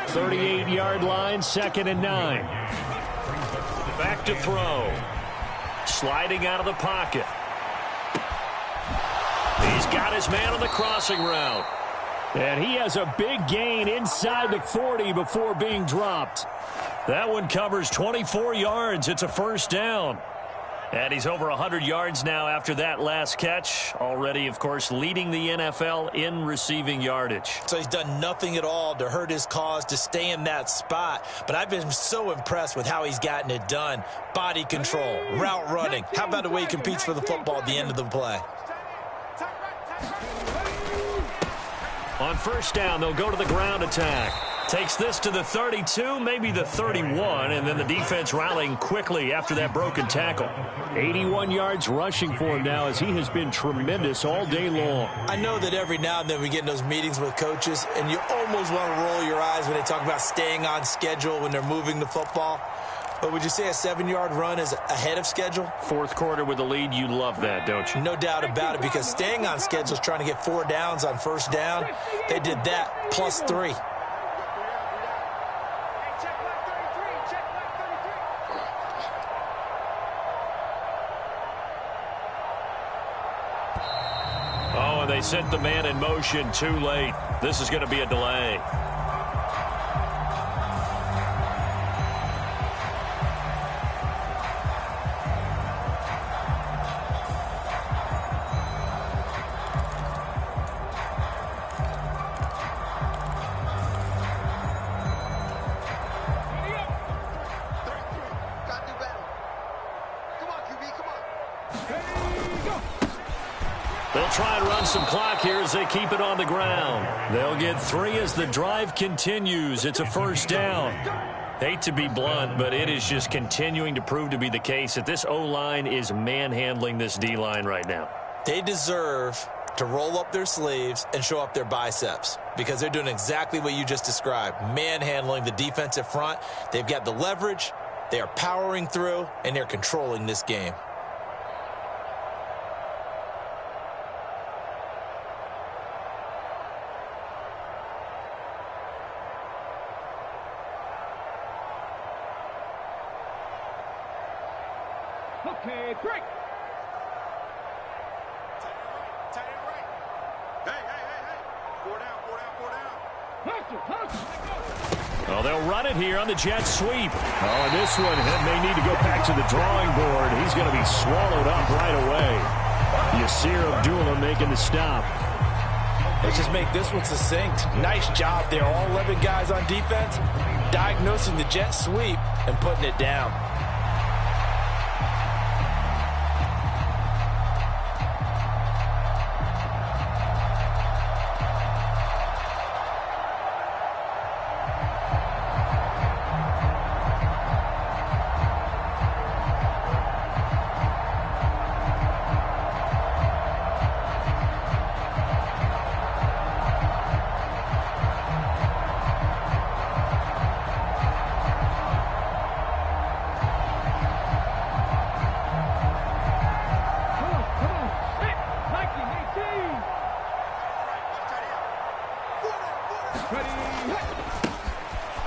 38-yard line, 2nd and 9. Back to throw. Sliding out of the pocket. He's got his man on the crossing route. And he has a big gain inside the 40 before being dropped. That one covers 24 yards. It's a first down. And he's over 100 yards now after that last catch. Already, of course, leading the NFL in receiving yardage. So he's done nothing at all to hurt his cause, to stay in that spot. But I've been so impressed with how he's gotten it done. Body control, route running. How about the way he competes for the football at the end of the play? On first down, they'll go to the ground attack. Takes this to the 32, maybe the 31, and then the defense rallying quickly after that broken tackle. 81 yards rushing for him now as he has been tremendous all day long. I know that every now and then we get in those meetings with coaches, and you almost want to roll your eyes when they talk about staying on schedule when they're moving the football. But would you say a 7-yard run is ahead of schedule? Fourth quarter with the lead, you love that, don't you? No doubt about it, because staying on schedule is trying to get 4 downs on first down. They did that plus 3. Oh, and they sent the man in motion too late. This is going to be a delay. They'll try and run some clock here as they keep it on the ground. They'll get 3 as the drive continues. It's a first down. Hate to be blunt, but it is just continuing to prove to be the case that this O-line is manhandling this D-line right now. They deserve to roll up their sleeves and show up their biceps because they're doing exactly what you just described, manhandling the defensive front. They've got the leverage, they are powering through, and they're controlling this game. Okay, break. Tight end right. Hey. 4 down. Oh, they'll run it here on the jet sweep. Oh, and this one may need to go back to the drawing board. He's going to be swallowed up right away. Yasir Abdullah making the stop. Let's just make this one succinct. Nice job there. All 11 guys on defense diagnosing the jet sweep and putting it down.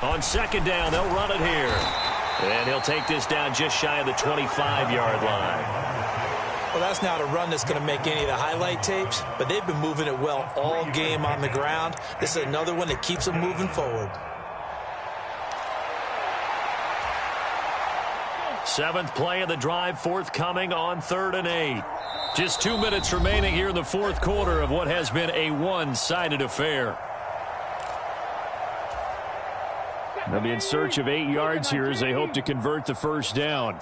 On second down, they'll run it here. And he'll take this down just shy of the 25-yard line. Well, that's not a run that's going to make any of the highlight tapes, but they've been moving it well all game on the ground. This is another one that keeps them moving forward. 7th play of the drive forthcoming on 3rd and 8. Just 2 minutes remaining here in the 4th quarter of what has been a one-sided affair. They'll be in search of 8 yards here as they hope to convert the first down.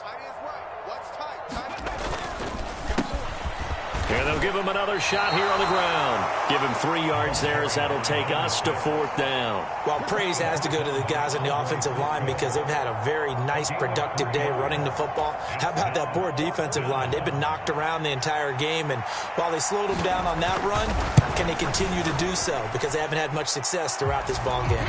And they'll give him another shot here on the ground. Give him 3 yards there as that'll take us to 4th down. Well, praise has to go to the guys on the offensive line because they've had a very nice, productive day running the football. How about that poor defensive line? They've been knocked around the entire game, and while they slowed them down on that run, can they continue to do so? Because they haven't had much success throughout this ball game.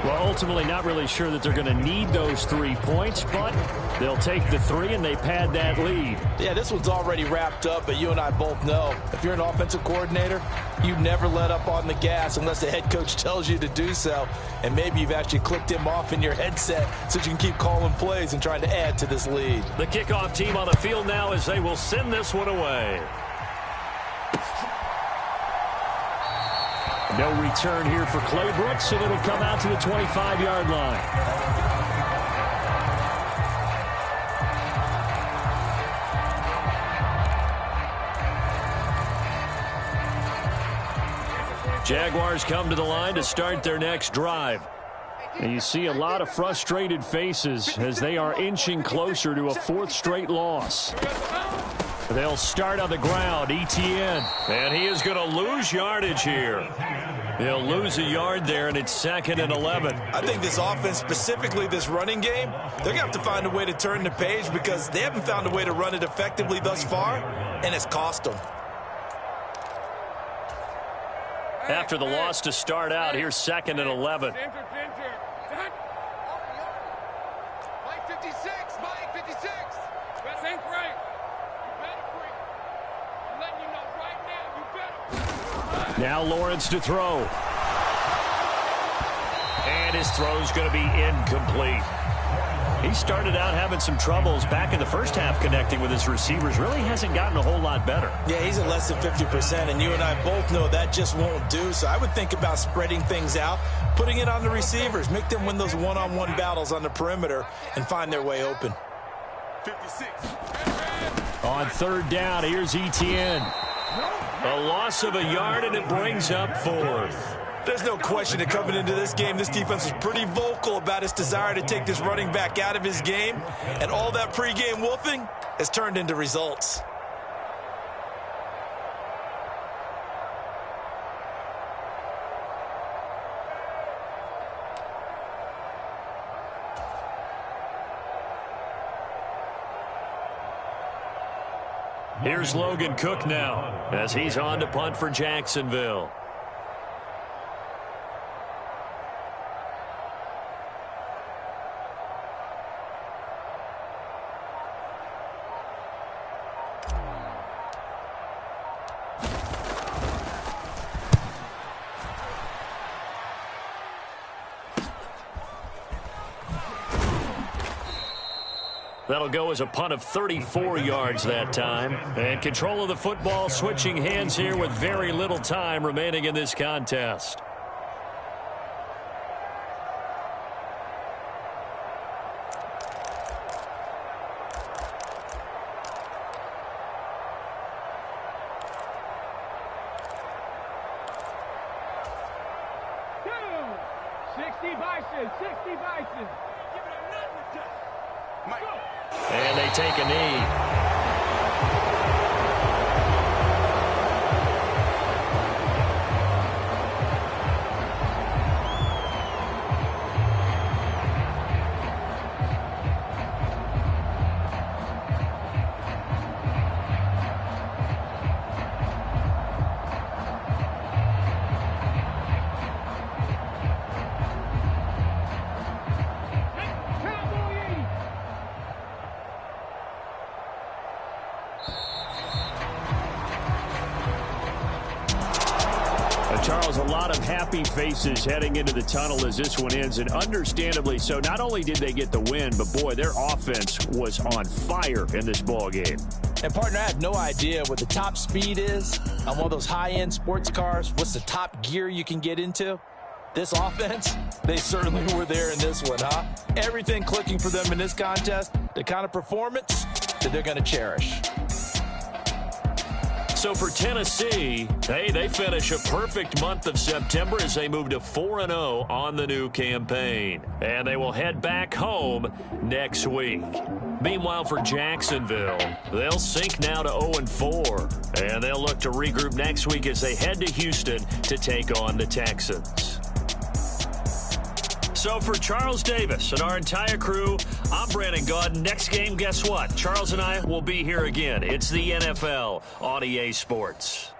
Well, ultimately not really sure that they're going to need those 3 points, but they'll take the 3 and they pad that lead. Yeah, this one's already wrapped up, but you and I both know if you're an offensive coordinator, you never let up on the gas unless the head coach tells you to do so. And maybe you've actually clicked him off in your headset so you can keep calling plays and trying to add to this lead. The kickoff team on the field now as they will send this one away. No return here for Clay Brooks, and it'll come out to the 25-yard line. Jaguars come to the line to start their next drive. And you see a lot of frustrated faces as they are inching closer to a 4th straight loss. They'll start on the ground, Etienne. And he is going to lose yardage here. They'll lose a yard there, and it's 2nd and 11. I think this offense, specifically this running game, they're going to have to find a way to turn the page because they haven't found a way to run it effectively thus far, and it's cost them. After the loss to start out, here's 2nd and 11. Mike 56, Mike 56. Think right. You better break. I'm letting you know right now, you better. Now Lawrence to throw. And his throw's going to be incomplete. He started out having some troubles back in the first half connecting with his receivers. Really hasn't gotten a whole lot better. Yeah, he's at less than 50%, and you and I both know that just won't do. So I would think about spreading things out, putting it on the receivers, make them win those one-on-one battles on the perimeter and find their way open. 56. On 3rd down, here's Etienne. A loss of a yard, and it brings up 4th. There's no question that coming into this game, this defense was pretty vocal about its desire to take this running back out of his game. And all that pregame wolfing has turned into results. Here's Logan Cook now as he's on to punt for Jacksonville. That'll go as a punt of 34 yards that time. And control of the football switching hands here with very little time remaining in this contest. And they take a knee. Charles, a lot of happy faces heading into the tunnel as this one ends, and understandably so. Not only did they get the win, but boy, their offense was on fire in this ball game. And partner, I have no idea what the top speed is on one of those high-end sports cars. What's the top gear you can get into? This offense, they certainly were there in this one, huh? Everything clicking for them in this contest, the kind of performance that they're going to cherish. So for Tennessee, hey, they finish a perfect month of September as they move to 4-0 on the new campaign. And they will head back home next week. Meanwhile, for Jacksonville, they'll sink now to 0-4. And they'll look to regroup next week as they head to Houston to take on the Texans. So for Charles Davis and our entire crew, I'm Brandon Gaudin. Next game, guess what? Charles and I will be here again. It's the NFL on EA Sports.